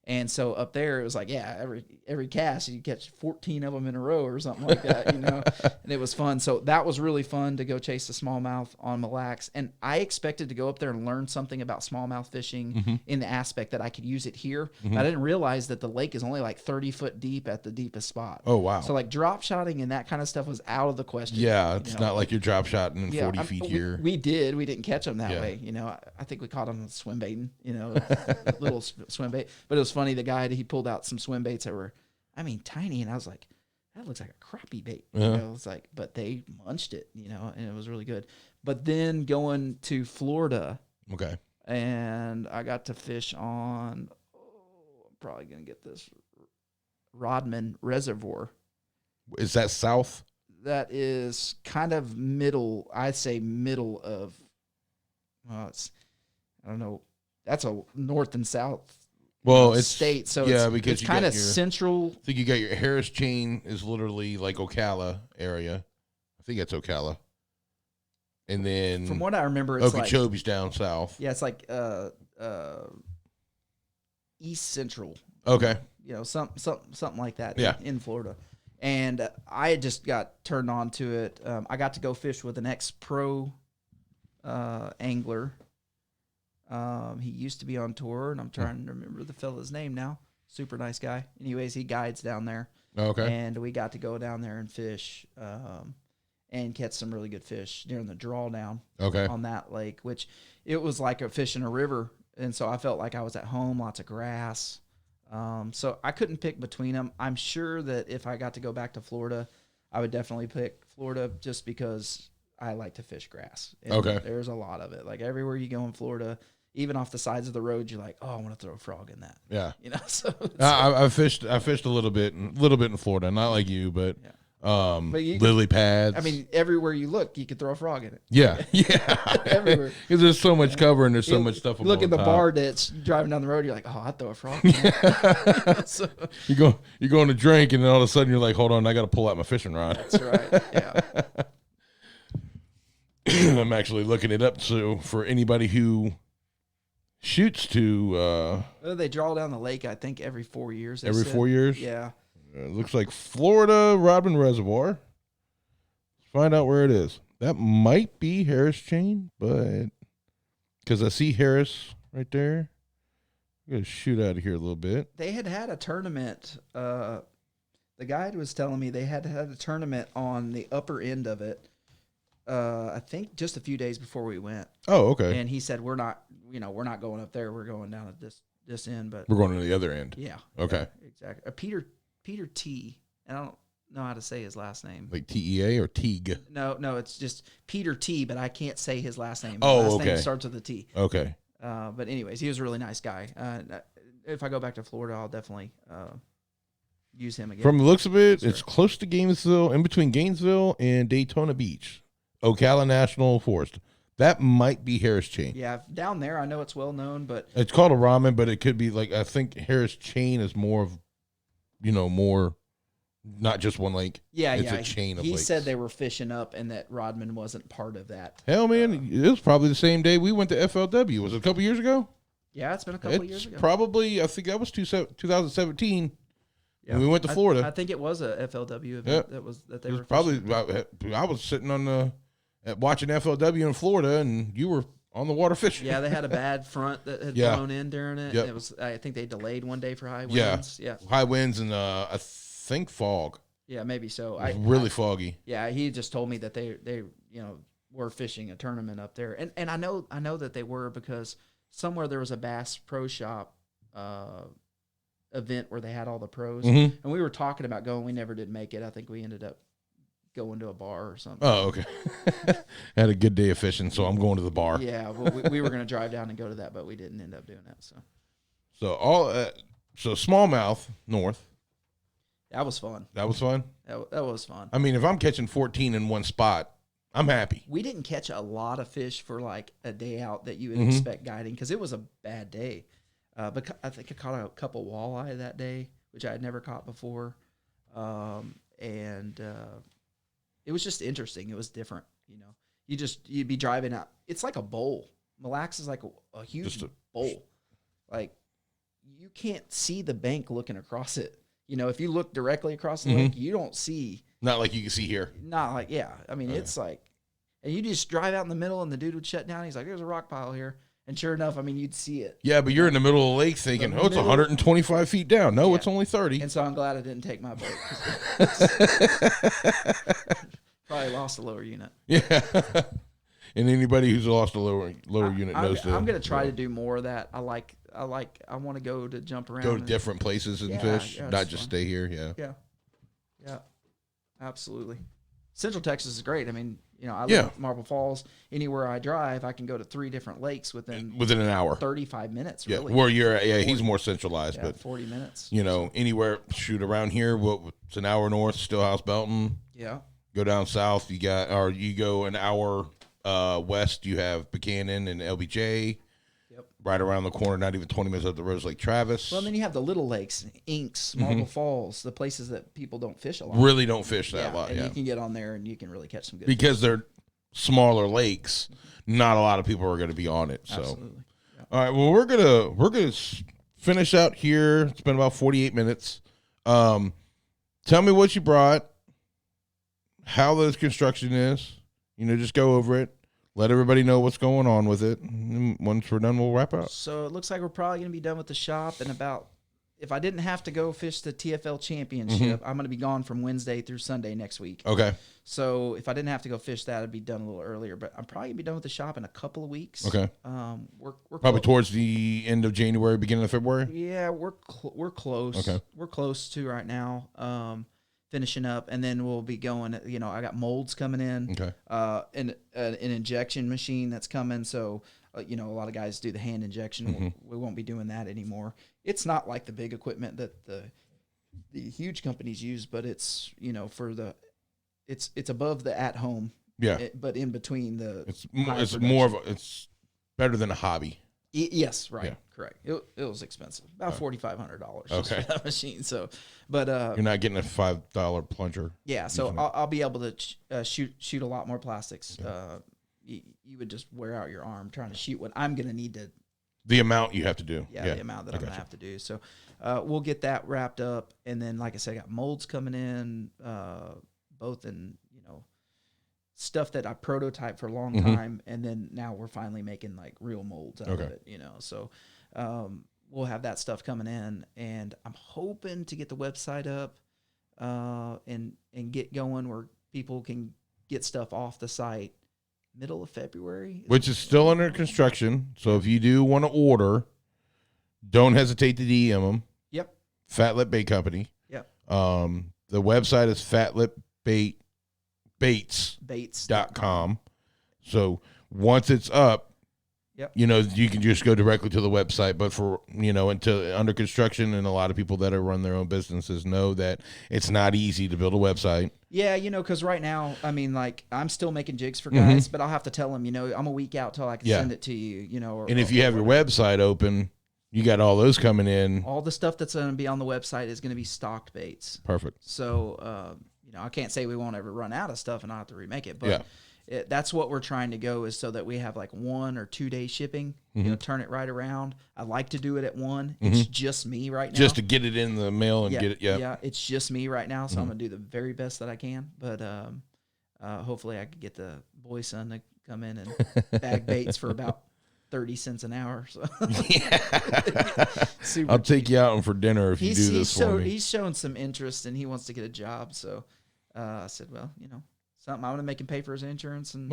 And so up there, it was like, yeah, every cast you catch 14 of them in a row or something like that, you know. And it was fun. So that was really fun to go chase the smallmouth on Mille Lacs. And I expected to go up there and learn something about smallmouth fishing in the aspect that I could use it here. I didn't realize that the lake is only like 30 foot deep at the deepest spot. Oh wow! So like drop shotting and that kind of stuff was out of the question. Yeah, it's not like you're drop shotting 40 feet here. We didn't catch them that way. You know, I think we caught them swim baiting. You know, little swim bait. But it was funny. The guy, he pulled out some swim baits that were, I mean, tiny, and I was like, that looks like a crappie bait. You know, it's like, but they munched it, you know, and it was really good. But then going to Florida, okay, and I got to fish on, I'm probably gonna get this, Rodman Reservoir. Is that south? That is kind of middle. I'd say middle of. Well, it's, I don't know. That's a north and south. Well, it's state, so because it's kind of central. I think you got your Harris Chain is literally like Ocala area. I think that's Ocala. And then from what I remember, it's Okeechobee's down south. Yeah, it's like east central. Okay. You know, something like that. Yeah. In Florida, and I just got turned on to it. I got to go fish with an ex-pro angler. He used to be on tour, and I'm trying to remember the fella's name now. Super nice guy. Anyways, he guides down there. Okay. And we got to go down there and fish, and catch some really good fish during the drawdown. Okay. On that lake, which it was like a fish in a river, and so I felt like I was at home. Lots of grass. So I couldn't pick between them. I'm sure that if I got to go back to Florida, I would definitely pick Florida just because I like to fish grass. And okay. There's a lot of it. Like everywhere you go in Florida, even off the sides of the road, you're like, oh, I want to throw a frog in that. Yeah. You know, so I fished a little bit in Florida, not like you, but lily pads. I mean, everywhere you look, you could throw a frog in it. Yeah. Yeah. Everywhere. Because there's so much cover and there's so much stuff. Look at the bar ditch driving down the road. You're like, oh, I'd throw a frog in that. So, you're going to drink, and then all of a sudden you're like, hold on, I got to pull out my fishing rod. That's right. Yeah. I'm actually looking it up. So for anybody who shoots to They draw down the lake, I think, every 4 years. they every said. 4 years. Yeah. It looks like Florida Rodman Reservoir. Let's find out where it is. That might be Harris Chain, but because I see Harris right there. I'm going to shoot out of here a little bit. They had a tournament. The guide was telling me they had a tournament on the upper end of it. I think just a few days before we went. Oh, okay. And he said we're not going up there. We're going down at this end. But we're going to the other end. Yeah. Okay. Yeah, exactly. Peter T. And I don't know how to say his last name. Like TEA or Teague? No, it's just Peter T. But I can't say his last name. His last name starts with a T. Okay. But anyways, he was a really nice guy. If I go back to Florida, I'll definitely use him again. From the looks of it, Sure. it's close to Gainesville, in between Gainesville and Daytona Beach, Ocala National Forest. That might be Harris Chain. Yeah, down there, I know it's well known, but It's called a ramen, but it could be like, I think Harris Chain is more of, more, not just one lake. yeah, It's a chain of he lakes. said they were fishing up and that Rodman wasn't part of that. Hell, man, it was probably the same day we went to FLW. Was it a couple years ago? Yeah, it's been a couple of years ago. Probably, I think that was 2017. Yeah. When we went to Florida. I think it was a FLW event that they It were was probably, fishing. I was sitting on watching FLW in Florida, and you were on the water fishing. Yeah, they had a bad front that had blown in during it. Yep. It was, I think they delayed one day for high Yeah. winds. Yeah, High winds and I think fog. yeah, maybe so. It was really foggy. Yeah, he just told me that they were fishing a tournament up there, and I know that they were because somewhere there was a Bass Pro Shop event where they had all the pros, Mhm. and we were talking about going. We never did make it. I think we ended up going to a bar or something. Oh, okay. Had a good day of fishing, so I'm going to the bar. Yeah, well, we were going to drive down and go to that, but we didn't end up doing that. So smallmouth north. That was fun. That was fun. That was fun. I mean, if I'm catching 14 in one spot, I'm happy. We didn't catch a lot of fish for like a day out that you would Mhm. expect guiding because it was a bad day. But I think I caught a couple walleye that day, which I had never caught before. And it was just interesting. It was different. You'd be driving out. It's like a bowl. Mille Lacs is like a huge bowl. Like you can't see the bank looking across it. If you look directly across the lake, you don't see. Not like you can see here. Not like, yeah. I mean, it's like, and you just drive out in the middle and the dude would shut down. He's like, there's a rock pile here. And sure enough, I mean, you'd see it. Yeah, but you're in the middle of the lake thinking, it's 125 feet down. No, it's only 30. And so I'm glad I didn't take my boat. Probably lost a lower unit. Yeah. And anybody who's lost a lower unit knows that. I'm going to try to do more of that. I want to go to jump around. Go to different places and fish, not just fun. stay here. Yeah. Yeah. Absolutely. Central Texas is great. I mean, I live in Marble Falls. Anywhere I drive, I can go to 3 different lakes within an hour. 35 minutes, Yeah. really. Where he's more centralized, but 40 minutes. Anywhere, shoot around here, it's an hour north, Stillhouse Belton. Yeah. Go down south, you go an hour west, you have Buchanan and LBJ. Yep. Right around the corner, not even 20 minutes up the road, is Lake Travis. Well, and then you have the little lakes, Inks, Marble Falls, the places that people don't fish a lot. Really don't fish that lot, and you can get on there and you can really catch some good because they're smaller lakes. Not a lot of people are going to be on it. So, Absolutely. Yeah. all right. Well, we're gonna finish out here. It's been about 48 minutes. Tell me what you brought, how the construction is. Just go over it. Let everybody know what's going on with it. And once we're done, we'll wrap up. So it looks like we're probably going to be done with the shop in about, if I didn't have to go fish the TFL championship, I'm going to be gone from Wednesday through Sunday next week. Okay. So if I didn't have to go fish that, I'd be done a little earlier. But I'm probably going to be done with the shop in a couple of weeks. Okay. We're Probably towards the end of January, beginning of February. Yeah, we're close. Okay. We're close to right now. Finishing up, and then we'll be going. I got molds coming in. Okay. And an injection machine that's coming. So, a lot of guys do the hand injection. We won't be doing that anymore. It's not like the big equipment that the huge companies use, but it's it's above the at home. Yeah. But in between the It's more of it's better than a hobby. Yes, right, Yeah. correct. It was expensive, about $4,500 Okay. for that machine. So, but You're not getting a $5 plunger. yeah, so I'll be able to shoot a lot more plastics. You would just wear out your arm trying to shoot what I'm going to need to The amount you have to do. The amount that I'm gonna have to do. So we'll get that wrapped up, and then like I said, I got molds coming in, both in stuff that I prototyped for a long time, and then now we're finally making like real molds out of it. So we'll have that stuff coming in, and I'm hoping to get the website up and get going where people can get stuff off the site middle of February, which is still under construction. So if you do want to order, don't hesitate to DM them. Yep. Fat Lip Bait Company. Yep. The website is fatlipbaits.com. So once it's up, you can just go directly to the website. But for, until under construction, and a lot of people that run their own businesses know that it's not easy to build a website. Yeah, because right now, I mean, like, I'm still making jigs for guys, but I'll have to tell them, I'm a week out till I can send it to you, And if you have your website open, you got all those coming in. All the stuff that's going to be on the website is going to be stocked baits. Perfect. So, I can't say we won't ever run out of stuff and I'll have to remake it, but that's what we're trying to go, is so that we have like 1 or 2 day shipping, turn it right around. I like to do it at 1. It's just me right now. Just to get it in the mail and get it. Yeah. It's just me right now. So I'm going to do the very best that I can, but, hopefully I can get the boy son to come in and bag baits for about 30 cents an hour. So I'll take you out for dinner if you do this for me. He's showing some interest and he wants to get a job. So, I said, well, something, I want to make him pay for his insurance and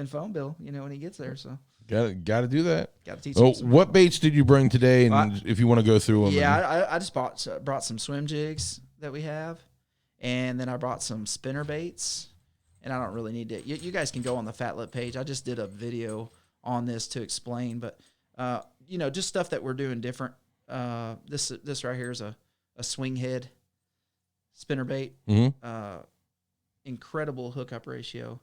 phone bill, when he gets there. So got to do that. Got to teach him. What baits did you bring today? And if you want to go through them. Yeah, I just brought some swim jigs that we have, and then I brought some spinner baits. And I don't really need to. You guys can go on the Fat Lip page. I just did a video on this to explain, but just stuff that we're doing different. This right here is a swing head spinner bait. Incredible hookup ratio.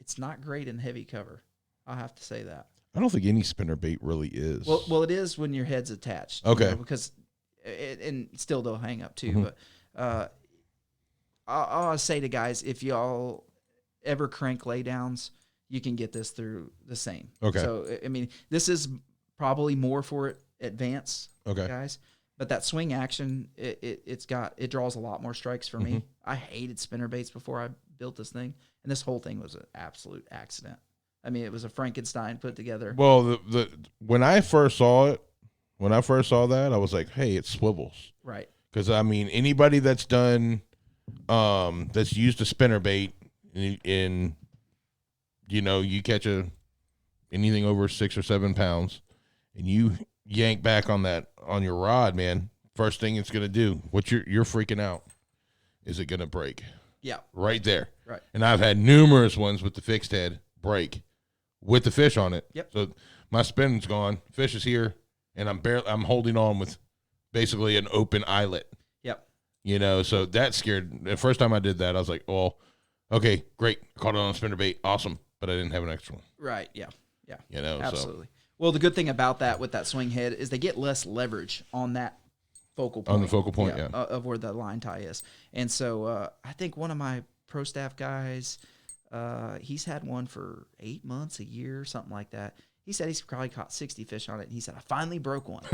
It's not great in heavy cover. I'll have to say that. I don't think any spinner bait really is. Well, it is when your head's attached. Okay. Because and still they'll hang up too. But I'll say to guys, if y'all ever crank laydowns, you can get this through the same. Okay. So I mean, this is probably more for advanced guys. But that swing action, it draws a lot more strikes for me. I hated spinner baits before I built this thing, and this whole thing was an absolute accident. I mean, it was a Frankenstein put together. Well, when I first saw it, that, I was like, hey, it swivels. Right. Because I mean, anybody that's done, that's used a spinner bait, in you catch anything over 6 or 7 pounds, and you yank back on your rod, man, first thing it's gonna do, you're freaking out, is it gonna break? Yeah. Right there. Right. And I've had numerous ones with the fixed head break with the fish on it. Yep. So my spin's gone, fish is here, and I'm holding on with basically an open eyelet. Yep. So that scared. The first time I did that, I was like, well, okay, great, caught it on a spinner bait, awesome, but I didn't have an extra one. Right. Yeah. Yeah. Absolutely. So. Well, the good thing about that with that swing head is they get less leverage on that focal point. On the focal point, of where the line tie is. And so I think one of my pro staff guys, he's had one for 8 months, a year, something like that. He said he's probably caught 60 fish on it, and he said, I finally broke one.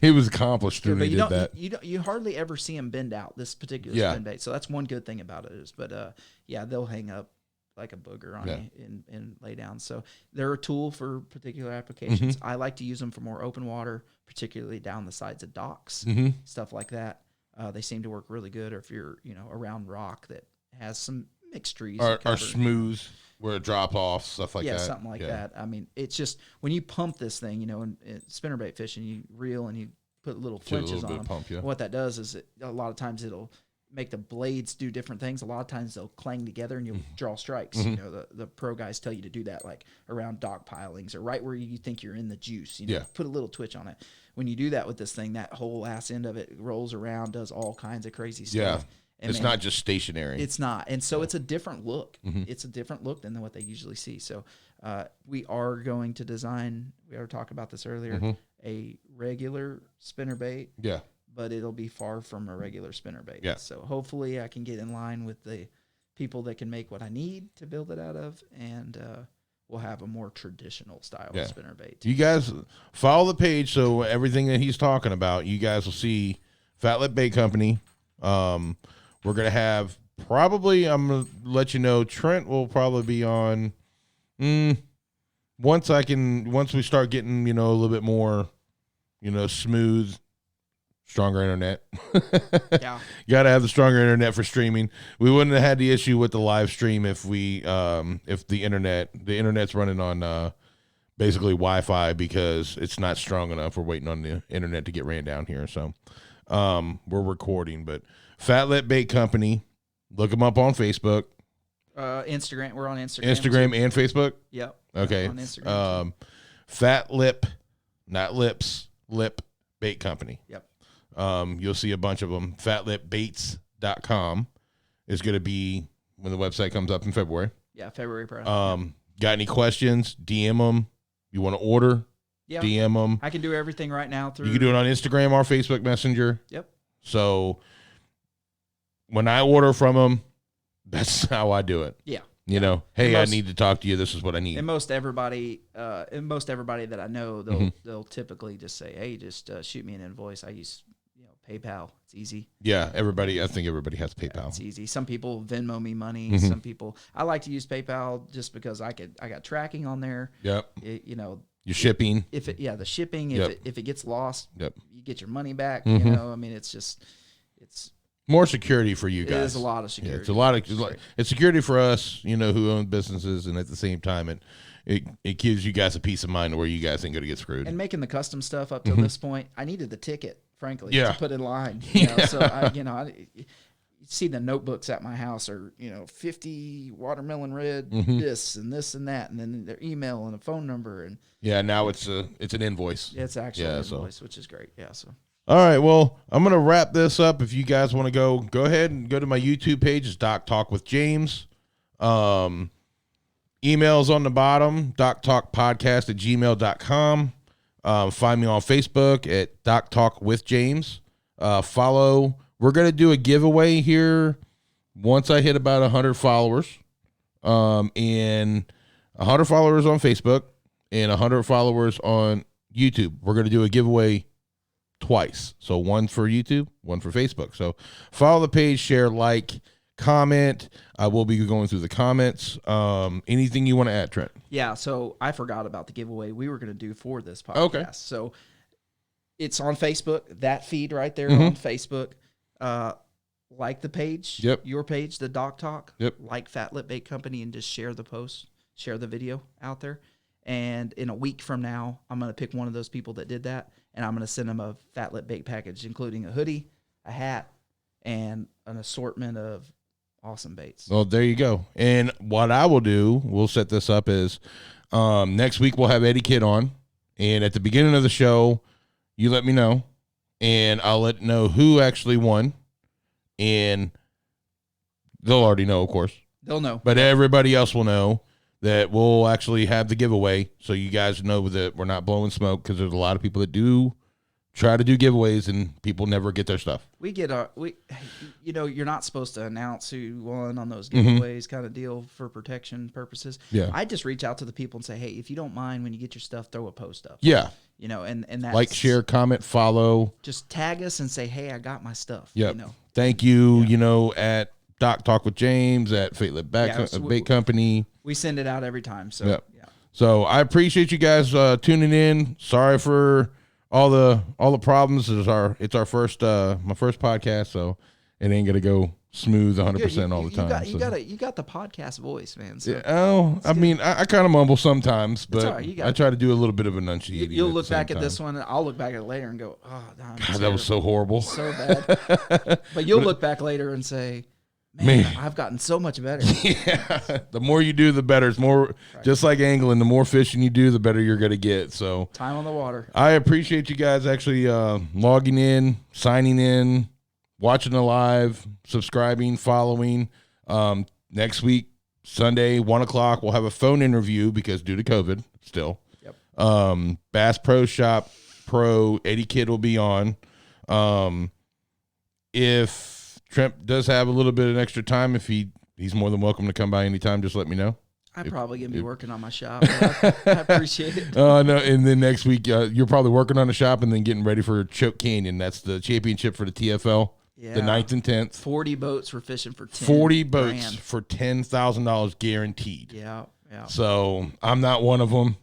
He was accomplished when he did that. You hardly ever see him bend out, this particular spin bait. So that's one good thing about it. They'll hang up like a booger on you and lay down. So they're a tool for particular applications. I like to use them for more open water, particularly down the sides of docks, stuff like that. They seem to work really good, or if you're around rock that has some mixed trees or smooth where it drops off, stuff like that. Yeah, something like that. I mean, it's just when you pump this thing, in spinnerbait fishing, you reel and you put little flinches on them. What that does is a lot of times it'll make the blades do different things. A lot of times they'll clang together and you'll draw strikes. The pro guys tell you to do that, like around dock pilings or right where you think you're in the juice. Put a little twitch on it. When you do that with this thing, that whole ass end of it rolls around, does all kinds of crazy stuff. Yeah. And it's not just stationary. It's not. And so it's a different look. It's a different look than what they usually see. So we are going to design, we already talked about this earlier, a regular spinnerbait. Yeah. But it'll be far from a regular spinnerbait. Yeah. So hopefully I can get in line with the people that can make what I need to build it out of, and we'll have a more traditional style Yeah. spinnerbait. You guys follow the page, so everything that he's talking about, you guys will see Fat Lip Bait Company. We're gonna have probably. I'm gonna let you know. Trent will probably be on. Once we start getting a little bit more, smooth, stronger internet. Yeah. You gotta have the stronger internet for streaming. We wouldn't have had the issue with the live stream if if the internet's running on basically Wi-Fi because it's not strong enough. We're waiting on the internet to get ran down here, so we're recording. But Fat Lip Bait Company, look them up on Facebook, Instagram. We're on Instagram. Instagram and Facebook. Yep. Okay. On Instagram. Fat Lip, not lips, Lip Bait Company. Yep. You'll see a bunch of them. FatLipBaits.com is going to be when the website comes up in February. Yeah, February. Got any questions? DM them. You want to order? Yeah. DM them. I can do everything right now through. You can do it on Instagram or Facebook Messenger. Yep. So when I order from them, that's how I do it. Yeah. Hey, I need to talk to you. This is what I need. And most everybody that I know, they'll typically just say, "Hey, just shoot me an invoice." I use PayPal. It's easy. Yeah, I think everybody has PayPal. It's easy. Some people Venmo me money. Mm-hmm. Some people. I like to use PayPal just because I got tracking on there. Yep. Your shipping. The shipping. Yep. If it gets lost, yep, you get your money back. Mm-hmm. It's more security for you guys. It is a lot of security. Yeah, it's a lot of it's security for us, who own businesses, and at the same time, it gives you guys a peace of mind where you guys ain't gonna get screwed. And making the custom stuff up till this point, I needed the ticket, frankly, Yeah. to put in line. So you see the notebooks at my house are 50 watermelon red, this and this and that, and then their email and a phone number, and now it's an invoice. It's actually an invoice, which is great. Yeah. So. All right, well, I'm going to wrap this up. If you guys want to go ahead and go to my YouTube page. It's Doc Talk with James. Emails on the bottom, doctalkpodcast@gmail.com. Find me on Facebook at Doc Talk with James. Follow. We're going to do a giveaway here once I hit about 100 followers. And 100 followers on Facebook and 100 followers on YouTube. We're going to do a giveaway twice. So one for YouTube, one for Facebook. So follow the page, share, like, comment. I will be going through the comments. Anything you want to add, Trent? Yeah, so I forgot about the giveaway we were going to do for this podcast. Okay. So it's on Facebook, that feed right there on Facebook. Like the page, your page, the Doc Talk, like Fat Lip Bait Company, and just share the post, share the video out there. And in a week from now, I'm going to pick one of those people that did that, and I'm going to send them a Fat Lip Bait package, including a hoodie, a hat, and an assortment of awesome baits. Well, there you go. And what I will do, we'll set this up as next week we'll have Eddie Kidd on, and at the beginning of the show, you let me know, and I'll let know who actually won, and they'll already know, of course. They'll know. But everybody else will know that we'll actually have the giveaway, so you guys know that we're not blowing smoke, because there's a lot of people that do try to do giveaways and people never get their stuff. You're not supposed to announce who won on those giveaways kind of deal for protection purposes. Yeah. I just reach out to the people and say, hey, if you don't mind, when you get your stuff, throw a post up. Yeah. And that's like, share, comment, follow. Just tag us and say, hey, I got my stuff. Yeah. Thank you, at Doc Talk with James, at Fat Lip Bait Company. We send it out every time. So, yeah. So I appreciate you guys tuning in. Sorry for all the problems. It's our first my first podcast, so it ain't gonna go smooth 100% all the time. You got the podcast voice, man. So I kind of mumble sometimes, but right, I try to do a little bit of enunciating. You'll look back at this one, and I'll look back at it later and go, "Oh, God, that was so horrible, so bad." But you'll look back later and say, Man, I've gotten so much better. Yeah, the more you do, the better. It's more just like angling. The more fishing you do, the better you're going to get. So time on the water. I appreciate you guys actually logging in, signing in, watching the live, subscribing, following. Next week, Sunday, 1:00, we'll have a phone interview because due to COVID still. Yep. Bass Pro Shop Pro Eddie Kidd will be on. If Trent does have a little bit of extra time, if he's more than welcome to come by anytime, just let me know. I'm probably going to be working on my shop. I appreciate it. No, and then next week, you're probably working on the shop and then getting ready for Choke Canyon. That's the championship for the TFL, the 9th and 10th. 40 boats we're fishing for 10 40 boats grand. for $10,000 guaranteed. Yeah. So I'm not one of them.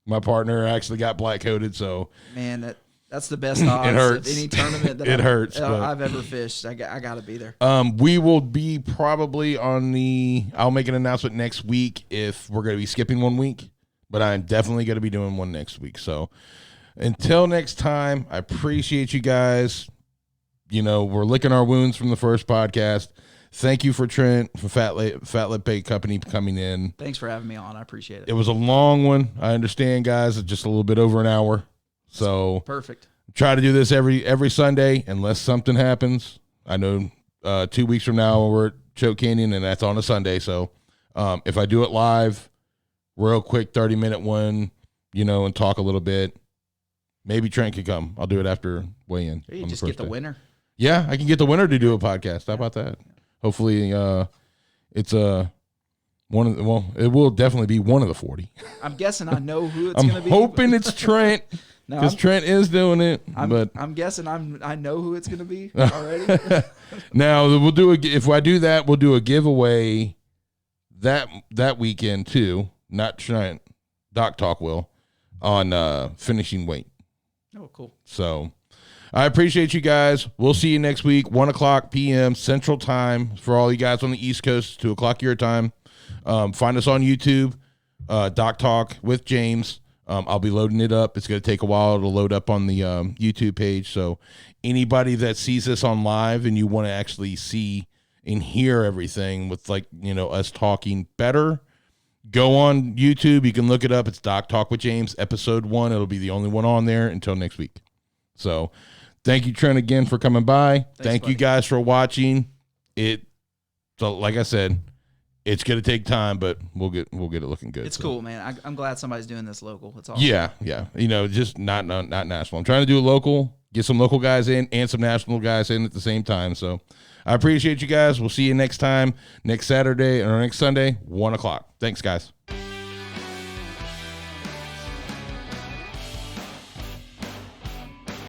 My partner actually got black coated, so. Man, that's the best odds it hurts. of any tournament that I've ever fished. I got to be there. We will be probably I'll make an announcement next week if we're going to be skipping 1 week, but I'm definitely going to be doing one next week. So until next time, I appreciate you guys. We're licking our wounds from the first podcast. Thank you for Trent, for Fat Lip Bait Company coming in. Thanks for having me on. I appreciate it. It was a long one. I understand, guys. It's just a little bit over an hour. So perfect. Try to do this every Sunday unless something happens. I know 2 weeks from now we're at Choke Canyon and that's on a Sunday. So if I do it live, real quick 30-minute one, and talk a little bit, maybe Trent could come. I'll do it after weigh-in. You just get the winner. Yeah, I can get the winner to do a podcast. How about that? Hopefully it's it will definitely be one of the 40. I'm guessing I know who it's going to be. I'm hoping it's Trent. Because Trent is doing it, I'm guessing I know who it's going to be already. Now we'll do if I do that, we'll do a giveaway that weekend too. Not Trent, Doc Talk will on finishing weight. Oh, cool. So I appreciate you guys. We'll see you next week, 1:00 p.m. Central Time for all you guys on the East Coast, 2:00 your time. Find us on YouTube, Doc Talk with James. I'll be loading it up. It's going to take a while to load up on the YouTube page. So anybody that sees this on live and you want to actually see and hear everything with us talking better, go on YouTube. You can look it up. It's Doc Talk with James, episode 1. It'll be the only one on there until next week. So thank you, Trent, again for coming by. Thank you guys for watching. So like I said, it's going to take time, but we'll get it looking good. It's cool, man. I'm glad somebody's doing this local. It's awesome. Yeah. Just not national. I'm trying to do it local, get some local guys in and some national guys in at the same time. So I appreciate you guys. We'll see you next time, next Saturday or next Sunday, 1:00. Thanks, guys.